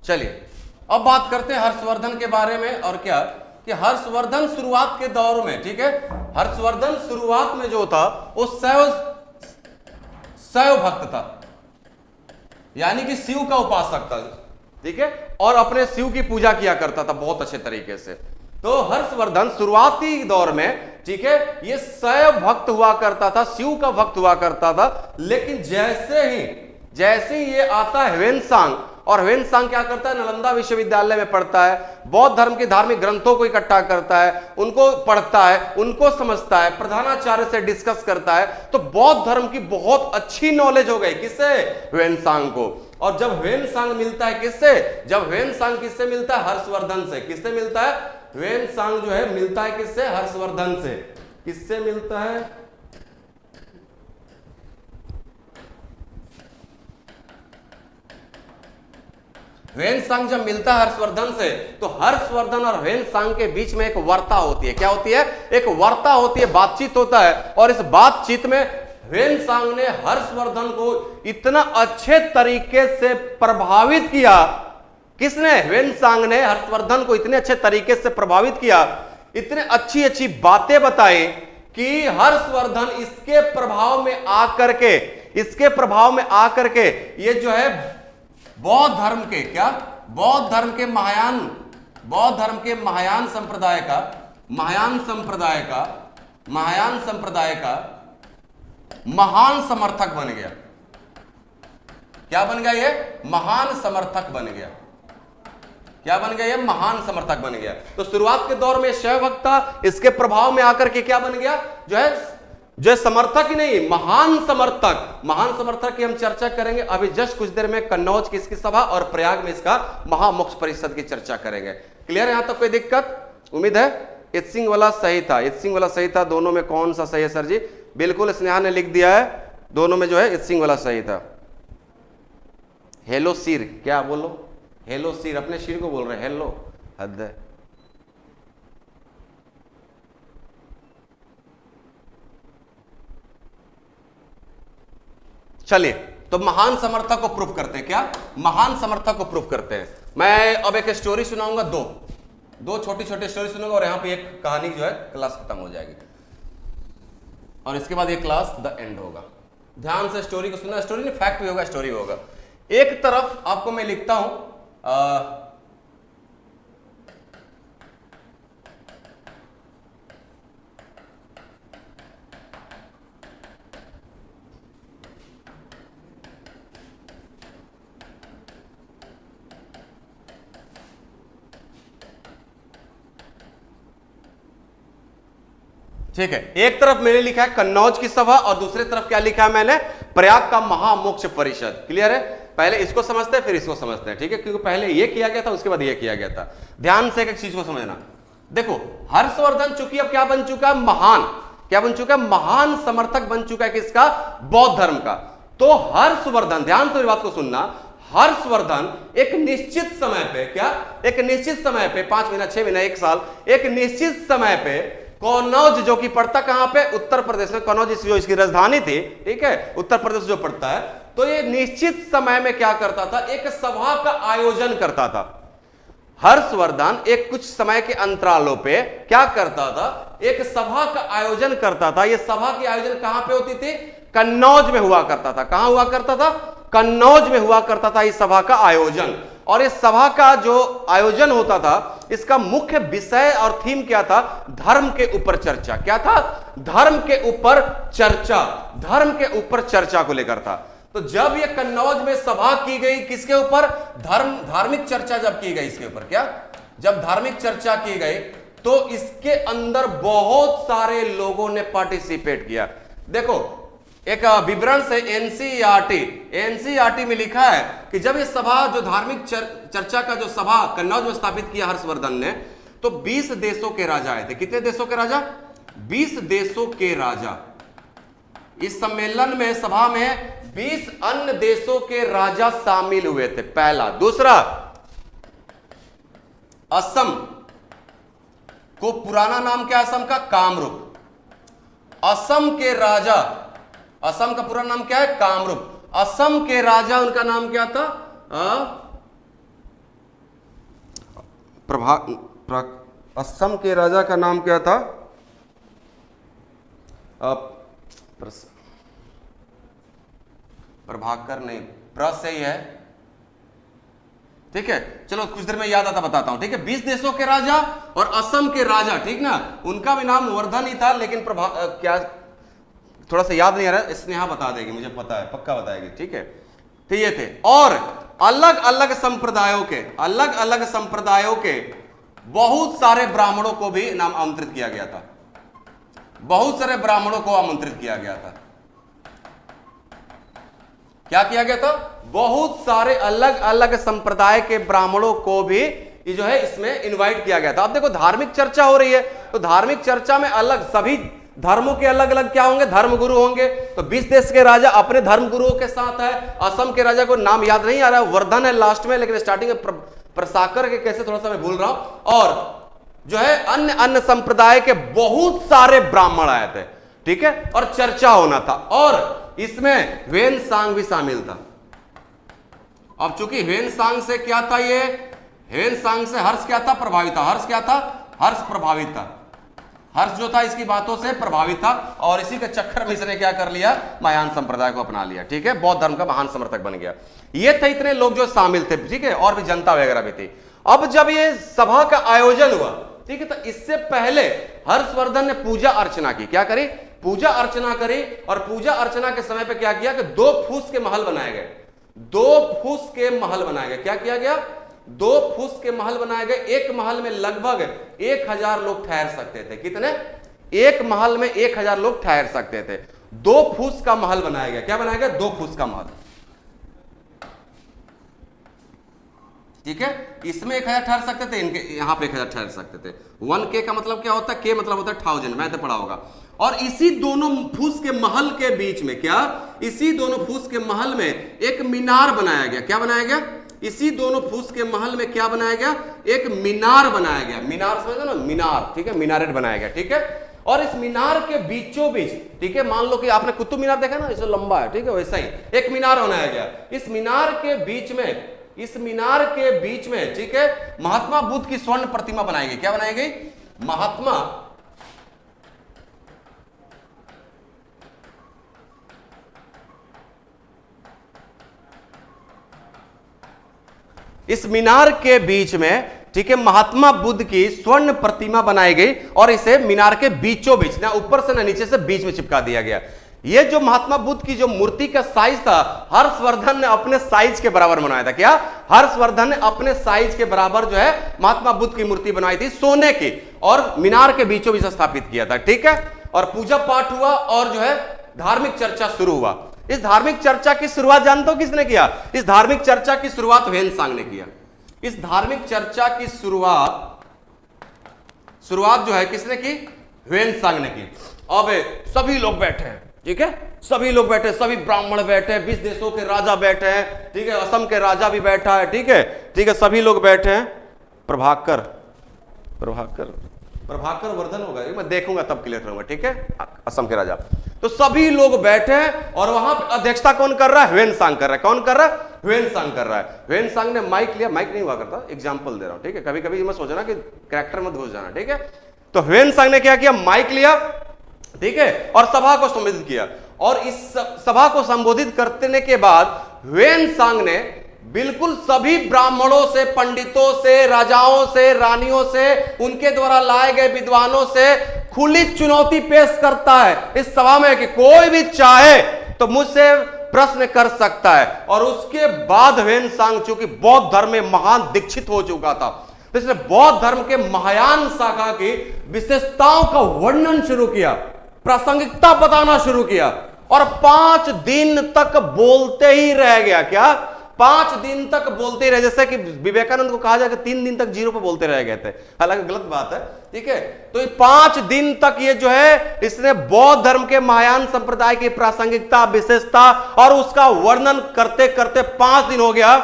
चलिए अब बात करते हैं हर्षवर्धन के बारे में, और क्या, कि हर्षवर्धन शुरुआत के दौर में, ठीक है, हर्षवर्धन शुरुआत में जो था वो शैव भक्त था, यानी कि शिव का उपासक था, ठीक है, और अपने शिव की पूजा किया करता था बहुत अच्छे तरीके से। तो हर्षवर्धन शुरुआती दौर में, ठीक है, ये शैव भक्त हुआ करता था, शिव का भक्त हुआ करता था। लेकिन जैसे ही ये आता है ह्वेनसांग, और ह्वेनसांग क्या करता है, नालंदा विश्वविद्यालय में पढ़ता है, बौद्ध धर्म के धार्मिक ग्रंथों को इकट्ठा करता है, उनको पढ़ता है, उनको समझता है, प्रधानाचार्य से डिस्कस करता है, तो बौद्ध धर्म की बहुत अच्छी नॉलेज हो गई किससे, ह्वेनसांग को। और जब ह्वेनसांग मिलता है किससे, जब ह्वेनसांग किससे मिलता है, हर्षवर्धन से। किससे मिलता है, ह्वेनसांग जो है मिलता है किससे, हर्षवर्धन से। किससे मिलता है, ह्वेनसांग जब मिलता है हर्षवर्धन से, तो हर्षवर्धन और ह्वेनसांग के बीच में एक वार्ता होती है। क्या होती है, एक वार्ता होती है, बातचीत होता है। और इस बातचीत में ह्वेनसांग ने हर्षवर्धन को इतना अच्छे तरीके से प्रभावित किया। किसने, ह्वेनसांग ने हर्षवर्धन को इतने अच्छे तरीके से प्रभावित किया, इतने अच्छी अच्छी बातें बताई कि हर्षवर्धन इसके प्रभाव में आकर के ये जो है बौद्ध धर्म के, क्या, बौद्ध धर्म के महायान संप्रदाय का महान समर्थक बन गया। क्या बन गया, ये महान समर्थक बन गया। क्या बन गया, ये महान समर्थक बन गया। तो शुरुआत के दौर में शैव भक्त था, इसके प्रभाव में आकर के क्या बन गया, जो समर्थक ही नहीं, महान समर्थक की हम चर्चा करेंगे अभी जस्ट कुछ देर में। कन्नौज की इसकी सभा और प्रयाग में इसका महामोक्ष परिषद की चर्चा करेंगे। क्लियर है, यहां तक कोई दिक्कत, उम्मीद है। इत्सिंग वाला सही था, दोनों में कौन सा सही है सर जी, बिल्कुल स्नेहा ने लिख दिया है, दोनों में जो है इत्सिंग वाला सही था। हेलो सिर, क्या बोलो, हेलो सिर, अपने सिर को बोल रहे हैं हेलो, हद है। चलिए, तो महान समर्थक को प्रूफ करते हैं। क्या, महान समर्थक को प्रूफ करते हैं। मैं अब एक स्टोरी सुनाऊंगा, दो छोटी छोटी स्टोरी सुनाऊंगा, और यहां पे एक कहानी जो है क्लास खत्म हो जाएगी, और इसके बाद ये क्लास द एंड होगा। ध्यान से स्टोरी को सुनना, स्टोरी नहीं फैक्ट भी होगा, स्टोरी होगा। एक तरफ आपको मैं लिखता हूं, ठीक है, एक तरफ मैंने लिखा है कन्नौज की सभा, और दूसरी तरफ क्या लिखा है मैंने, प्रयाग का महामोक्ष परिषद। क्लियर है, पहले इसको समझते हैं फिर इसको समझते हैं, ठीक है, क्योंकि पहले ये किया गया था उसके बाद ये किया गया था। ध्यान से एक चीज को समझना। देखो, हर्षवर्धन चूंकि अब क्या बन चुका है, महान समर्थक बन चुका है किसका, बौद्ध धर्म का। तो हर्षवर्धन, ध्यान से बात को सुनना, हर्षवर्धन एक निश्चित समय पे, क्या, एक निश्चित समय पे, 5 महीना 6 महीना 1 साल, एक निश्चित समय पे कन्नौज जो कि पड़ता कहां पे, उत्तर प्रदेश में, कन्नौज जो इसकी राजधानी थी, ठीक है, उत्तर प्रदेश जो पड़ता है। तो ये निश्चित समय में क्या करता था, एक सभा का आयोजन करता था। हर्षवर्धन एक कुछ समय के अंतरालों पे क्या करता था, एक सभा का आयोजन करता था। ये सभा की आयोजन कहां पे होती थी, कन्नौज में हुआ करता था। कहां हुआ करता था, कन्नौज में हुआ करता था इस सभा का आयोजन। और इस सभा का जो आयोजन होता था, इसका मुख्य विषय और थीम क्या था, धर्म के ऊपर चर्चा। क्या था, धर्म के ऊपर चर्चा को लेकर था। तो जब ये कन्नौज में सभा की गई, किसके ऊपर, धार्मिक चर्चा जब की गई इसके ऊपर, क्या, जब धार्मिक चर्चा की गई, तो इसके अंदर बहुत सारे लोगों ने पार्टिसिपेट किया। देखो, एक विवरण से एनसीईआरटी में लिखा है कि जब ये सभा, जो धार्मिक चर्चा का जो सभा कन्नौज में स्थापित किया हर्षवर्धन ने, तो 20 देशों के राजा आए थे। कितने देशों के राजा, 20 देशों के राजा। इस सम्मेलन में, सभा में 20 अन्य देशों के राजा शामिल हुए थे, पहला। दूसरा, असम को पुराना नाम क्या, असम का कामरूप। असम के राजा, असम का पूरा नाम क्या है, कामरूप। असम के राजा, उनका नाम क्या था, असम के राजा का नाम क्या था? प्रभाकर नहीं, प्र से ही है, ठीक है। चलो कुछ देर में याद आता बताता हूं, ठीक है। 20 देशों के राजा और असम के राजा, ठीक ना, उनका भी नाम वर्धन ही था, लेकिन क्या थोड़ा सा याद नहीं आ रहा, स्नेहा बता देगी, मुझे पता है, पक्का बताएगी, ठीक है। तो ये थे, और अलग अलग संप्रदायों के बहुत सारे ब्राह्मणों को भी नाम आमंत्रित किया गया था, बहुत सारे ब्राह्मणों को आमंत्रित किया गया था। क्या किया गया था? बहुत सारे अलग अलग संप्रदाय के ब्राह्मणों को भी ये जो है इसमें इनवाइट किया गया था। अब देखो धार्मिक चर्चा हो रही है, तो धार्मिक चर्चा में अलग सभी धर्मों के अलग अलग क्या होंगे? धर्म गुरु होंगे। तो 20 देश के राजा अपने धर्म गुरुओं के साथ है। असम के राजा को नाम याद नहीं आ रहा है, वर्धन है लास्ट में, लेकिन स्टार्टिंग में प्रसाकर के कैसे थोड़ा सा मैं भूल रहा हूं। और जो है अन्य अन्य संप्रदाय के बहुत सारे ब्राह्मण आए थे, ठीक है, और चर्चा होना था, और इसमें ह्वेनसांग भी शामिल था। अब चूंकि ह्वेनसांग से क्या था, ये ह्वेनसांग से हर्ष क्या था? प्रभावित था। हर्ष क्या था? हर्ष प्रभावित था। हर्ष जो था इसकी बातों से प्रभावित था, और इसी के चक्कर में इसने क्या कर लिया? महायान संप्रदाय को अपना लिया, ठीक है, बौद्ध धर्म का महान समर्थक बन गया। ये थे इतने लोग जो शामिल थे, ठीक है, और भी जनता वगैरह भी थी। अब जब ये सभा का आयोजन हुआ, ठीक है, तो इससे पहले हर्षवर्धन ने पूजा अर्चना की। क्या करी? पूजा अर्चना करी, और पूजा अर्चना के समय पे क्या किया कि 2 फूस के महल बनाए गए। 2 फूस के महल बनाए गए। क्या किया गया? 2 फूस के महल बनाए गए। एक महल में लगभग 1000 लोग ठहर सकते थे। कितने? एक महल में 1000 लोग ठहर सकते थे। 2 फूस का महल बनाया गया। क्या बनाया गया? 2 फूस का महल, ठीक है। इसमें 1000 ठहर सकते थे, इनके यहां पे 1000 ठहर सकते थे। 1K का मतलब क्या होता है? K मतलब होता है 1000, मैं तो पढ़ा होगा। और इसी दोनों फूस के महल के बीच में क्या? इसी दोनों फूस के महल में एक मीनार बनाया गया। क्या बनाया गया? इसी दोनों फूस के महल में क्या बनाया गया? एक मीनार बनाया गया। मीनार समझो ना, मीनार, ठीक है, मीनारेट बनाया गया, ठीक है। और इस मीनार के बीचों बीच, ठीक है, मान लो कि आपने कुतुब मीनार देखा ना, इसे लंबा है, ठीक है, वैसा ही एक मीनार बनाया गया। इस मीनार के बीच में, ठीक है, महात्मा बुद्ध की स्वर्ण प्रतिमा बनाई गई। क्या बनाई गई? महात्मा इस मीनार के बीच में, ठीक है, महात्मा बुद्ध की स्वर्ण प्रतिमा बनाई गई, और इसे मीनार के बीचों बीच, ना ऊपर से ना नीचे से, बीच में चिपका दिया गया। ये जो महात्मा बुद्ध की जो मूर्ति का साइज था, हर्षवर्धन ने अपने साइज के बराबर बनाया था। क्या? हर्षवर्धन ने अपने साइज के बराबर जो है महात्मा बुद्ध की मूर्ति बनाई थी सोने की, और मीनार के बीचों बीच स्थापित किया था, ठीक है। और पूजा पाठ हुआ, और जो है धार्मिक चर्चा शुरू हुआ। इस धार्मिक चर्चा की शुरुआत जानते हो किसने किया? इस धार्मिक चर्चा की शुरुआत ह्वेनसांग ने किया। इस धार्मिक चर्चा की शुरुआत जो है किसने की? ह्वेनसांग ने की। अब सभी लोग बैठे हैं, ठीक है, सभी लोग बैठे, सभी ब्राह्मण बैठे हैं, 20 देशों के राजा बैठे हैं, ठीक है, असम के राजा भी बैठा है, ठीक है, ठीक है, सभी लोग बैठे हैं। प्रभाकर वर्धन होगा, मैं देखूंगा तब क्लियर करूंगा, ठीक है, असम के राजा। तो सभी लोग बैठे हैं, और वहां पर अध्यक्षता कौन कर रहा है? ह्वेनसांग कर रहा है। कौन कर रहा है? ह्वेनसांग कर रहा है। ह्वेनसांग ने माइक लिया, माइक नहीं हुआ करता, एग्जांपल दे रहा हूं, ठीक है, कभी कभी मत सोचना कि कैरेक्टर मत घुस जाना, ठीक है। तो ह्वेनसांग ने क्या किया? माइक लिया, ठीक है, और सभा को संबोधित किया। और इस सभा को संबोधित करने के बाद ह्वेनसांग ने बिल्कुल सभी ब्राह्मणों से, पंडितों से, राजाओं से, रानियों से, उनके द्वारा लाए गए विद्वानों से खुली चुनौती पेश करता है इस सभा में कि कोई भी चाहे तो मुझसे प्रश्न कर सकता है। और उसके बाद ह्वेनसांग चूंकि बौद्ध धर्म में महान दीक्षित हो चुका था, तो इसने बौद्ध धर्म के महायान शाखा की विशेषताओं का वर्णन शुरू किया, प्रासंगिकता बताना शुरू किया, और 5 दिन तक बोलते ही रह गया। क्या? 5 दिन तक बोलते रहे। जैसे कि विवेकानंद को कहा जाए कि 3 दिन तक जीरो पे बोलते रह गए थे, हालांकि गलत बात है, ठीक है। तो 5 दिन तक ये जो है इसने बौद्ध धर्म के महायान संप्रदाय की प्रासंगिकता, विशेषता और उसका वर्णन करते करते 5 दिन हो गया।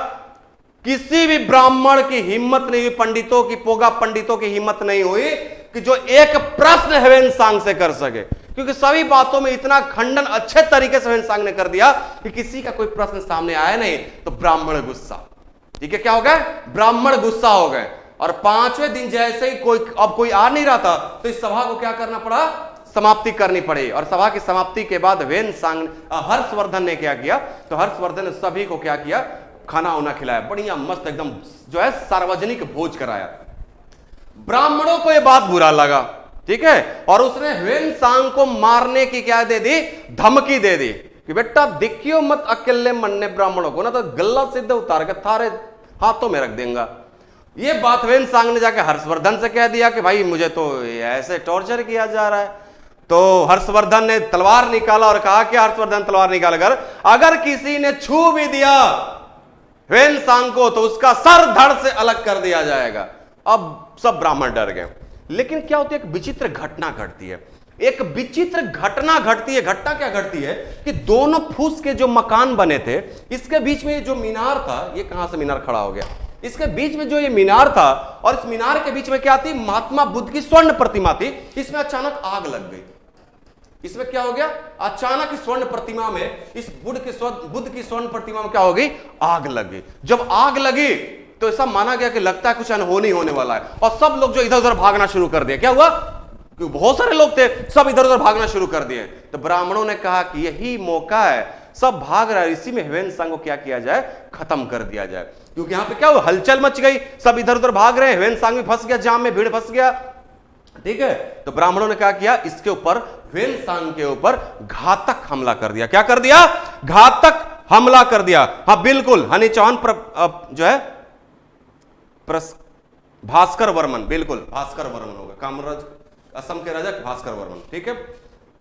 किसी भी ब्राह्मण की हिम्मत नहीं हुई, पंडितों की, पोगा पंडितों की हिम्मत नहीं हुई कि जो एक प्रश्न ह्वेनसांग से कर सके, क्योंकि सभी बातों में इतना खंडन अच्छे तरीके से ह्वेनसांग ने कर दिया कि किसी का कोई प्रश्न सामने आया नहीं। तो ब्राह्मण गुस्सा, ठीक है, क्या हो गए? ब्राह्मण गुस्सा हो गए। और 5वें दिन जैसे ही कोई आ नहीं रहा था, तो इस सभा को क्या करना पड़ा, समाप्ति करनी पड़ी। और सभा की समाप्ति के बाद हर्षवर्धन ने क्या किया, तो हर्षवर्धन ने सभी को क्या किया, खाना वाना खिलाया, बढ़िया मस्त एकदम जो है सार्वजनिक भोज कराया। ब्राह्मणों को यह बात बुरा लगा, ठीक है, और उसने ह्वेनसांग को मारने की क्या दे दी, धमकी दे दी कि बेटा देखियो मत अकेले मरने ब्राह्मणों को, ना तो गला सीधे उतार के थारे हाथों में रख देंगे। ये बात ह्वेनसांग ने जाके हर्षवर्धन से कह दिया कि भाई मुझे तो ऐसे टॉर्चर किया जा रहा है। तो हर्षवर्धन ने तलवार निकाला और कहा कि हर्षवर्धन तलवार निकाल कर अगर किसी ने छू भी दिया ह्वेनसांग को तो उसका सर धड़ से अलग कर दिया जाएगा। अब सब ब्राह्मण डर गए। लेकिन क्या होती है, एक विचित्र घटना घटती है, एक विचित्र घटना घटती है। घटना क्या घटती है कि दोनों फूस के जो मकान बने थे, इसके बीच में जो मीनार था, ये कहां से मीनार खड़ा हो गया, इसके बीच में जो ये मीनार था और इस मीनार के बीच में क्या थी, महात्मा बुद्ध की स्वर्ण प्रतिमा थी। इसमें अचानक आग लग गई। इसमें क्या हो गया, अचानक इस स्वर्ण प्रतिमा में, इस बुद्ध की स्वर्ण प्रतिमा में क्या हो गई, आग लग गई। जब आग लगी तो ऐसा माना गया कि लगता है कुछ अनहोनी होने वाला है, और सब लोग जो इधर उधर भागना शुरू कर दिए। क्या हुआ, बहुत सारे लोग थे, सब इधर उधर भागना शुरू कर दिए। तो ब्राह्मणों ने कहा कि यही मौका है, सब भाग रहा है, इसी में ह्वेनसांग को क्या किया जाए, खत्म कर दिया जाए। क्योंकि यहां पे क्या हुआ, हलचल मच गई, सब इधर उधर भाग रहे हैं, ह्वेनसांग भी फंस गया, जाम में भीड़ फंस गया, ठीक है। तो ब्राह्मणों ने क्या किया, इसके ऊपर ह्वेनसांग के ऊपर घातक हमला कर दिया। क्या कर दिया, घातक हमला कर दिया। हाँ बिल्कुल, हनी चौहान जो है भास्कर वर्मन, बिल्कुल भास्कर वर्मन होगा, कामराज असम के राजा भास्कर वर्मन, ठीक है।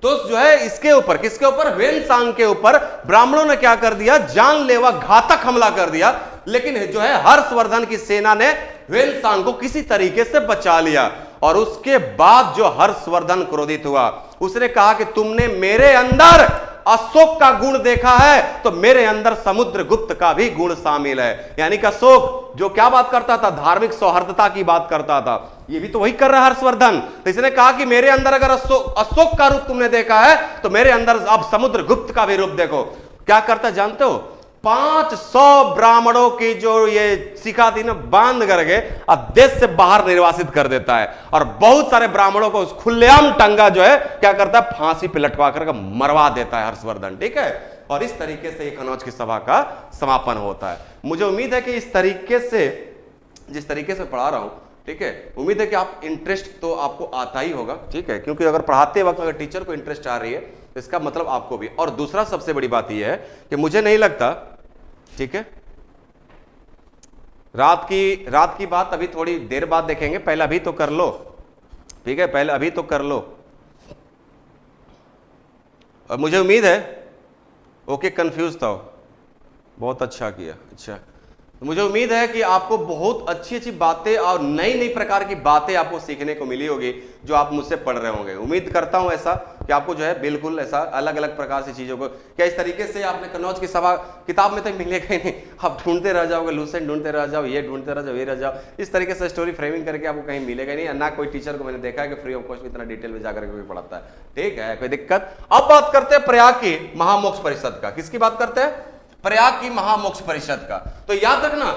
तो जो है इसके ऊपर, किसके ऊपर, ह्वेनसांग के ऊपर ब्राह्मणों ने क्या कर दिया, जानलेवा घातक हमला कर दिया। लेकिन जो है हर्षवर्धन की सेना ने ह्वेनसांग को किसी तरीके से बचा लिया। और उसके बाद जो हर्षवर्धन क्रोधित हुआ, उसने कहा कि तुमने मेरे अंदर अशोक का गुण देखा है तो मेरे अंदर समुद्रगुप्त का भी गुण शामिल है। यानी कि अशोक जो क्या बात करता था, धार्मिक सौहार्दता की बात करता था, ये भी तो वही कर रहा है हर्षवर्धन। तो इसने कहा कि मेरे अंदर अगर अशोक का रूप तुमने देखा है तो मेरे अंदर अब समुद्रगुप्त का भी रूप देखो। क्या करता जानते हो, 500 ब्राह्मणों की जो ये शिखा थी ना, बांध करके अब देश से बाहर निर्वासित कर देता है। और बहुत सारे ब्राह्मणों को खुलेआम टंगा जो है क्या करता है, फांसी पे लटका करके मरवा देता है हर्षवर्धन, ठीक है। और इस तरीके से कनौज की सभा का समापन होता है। मुझे उम्मीद है कि इस तरीके से, जिस तरीके से पढ़ा रहा हूं, ठीक है, उम्मीद है कि आप इंटरेस्ट तो आपको आता ही होगा, ठीक है, क्योंकि अगर पढ़ाते वक्त अगर टीचर को इंटरेस्ट आ रही है तो इसका मतलब आपको भी। और दूसरा सबसे बड़ी बात यह है कि मुझे नहीं लगता, ठीक है, रात की बात अभी थोड़ी देर बाद देखेंगे, पहले अभी तो कर लो, ठीक है, पहले अभी तो कर लो। और मुझे उम्मीद है, ओके कंफ्यूज था, बहुत अच्छा किया, अच्छा। तो मुझे उम्मीद है कि आपको बहुत अच्छी अच्छी बातें और नई नई प्रकार की बातें आपको सीखने को मिली होगी जो आप मुझसे पढ़ रहे होंगे। उम्मीद करता हूं ऐसा कि आपको जो है बिल्कुल ऐसा अलग अलग प्रकार से चीजों को, क्या इस तरीके से आपने कनौज की सभा किताब में तो मिलेगा ही नहीं, आप ढूंढते रह जाओगे, लूसेंट ढूंढते रह जाओ, ये ढूंढते रह जाओ, ये रह जाओ, इस तरीके से स्टोरी फ्रेमिंग करके आपको कहीं मिलेगा नहीं। ना कोई टीचर को मैंने देखा है कि फ्री ऑफ कॉस्ट में इतना डिटेल में जाकर कोई पढ़ाता है, ठीक है, कोई दिक्कत। अब बात करते हैं प्रयाग की महामोक्ष परिषद का। किसकी बात करते हैं, प्रयाग की महामोक्ष परिषद का। तो याद रखना,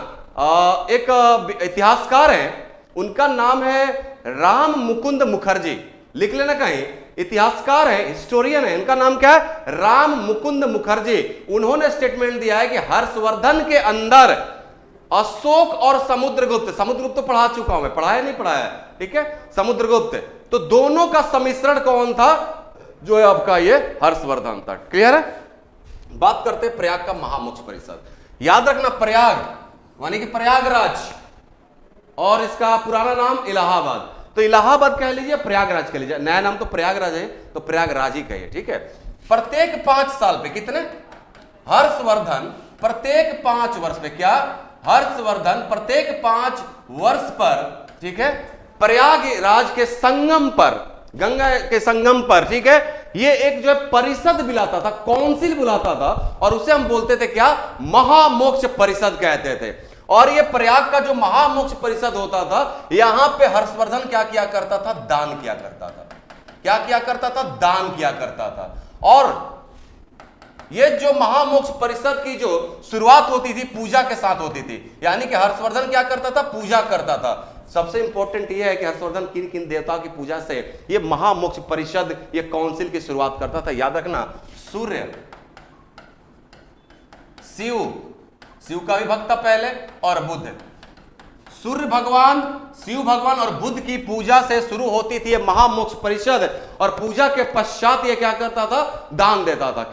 एक इतिहासकार हैं, उनका नाम है राम मुकुंद मुखर्जी, लिख लेना कहीं, इतिहासकार है, हिस्टोरियन है, इनका नाम क्या है, राम मुकुंद मुखर्जी। उन्होंने स्टेटमेंट दिया है कि हर्षवर्धन के अंदर अशोक और समुद्रगुप्त, समुद्रगुप्त तो पढ़ा चुका हूं मैं, पढ़ाया नहीं पढ़ाया, ठीक है, समुद्रगुप्त, तो दोनों का सम्मिश्रण कौन था, जो है आपका ये हर्षवर्धन था। क्लियर है। बात करते हैं प्रयाग का महामोक्ष परिषद। याद रखना, प्रयाग यानी कि प्रयागराज, और इसका पुराना नाम इलाहाबाद। तो इलाहाबाद कह लीजिए, प्रयागराज कह लीजिए, नया नाम तो प्रयागराज है तो प्रयागराज ही कहिए, ठीक है। प्रत्येक 5 साल पे कितने, हर्षवर्धन प्रत्येक 5 वर्ष पे, क्या, हर्षवर्धन प्रत्येक 5 वर्ष पर, ठीक है, प्रयागराज के संगम पर, गंगा के संगम पर, ठीक है, ये एक जो है परिषद बुलाता था, काउंसिल बुलाता था, और उसे हम बोलते थे क्या, महामोक्ष परिषद कहते थे। और ये प्रयाग का जो महामोक्ष परिषद होता था, यहां पे हर्षवर्धन क्या किया करता था, दान किया करता था। क्या किया करता था, दान किया करता था। और ये जो महामोक्ष परिषद की जो शुरुआत होती थी पूजा के साथ होती थी, यानी कि हर्षवर्धन क्या करता था, पूजा करता था। सबसे इंपॉर्टेंट ये है कि हर्षवर्धन किन किन देवताओं की पूजा से ये महामोक्ष परिषद, ये काउंसिल की शुरुआत करता था, याद रखना। सूर्य, शिव का भी भक्त था पहले, और बुध। सूर्य भगवान, शिव भगवान और बुध की पूजा से शुरू होती थी ये महामोक्ष परिषद, और पूजा के पश्चात ये क्या करता था, दान देता था।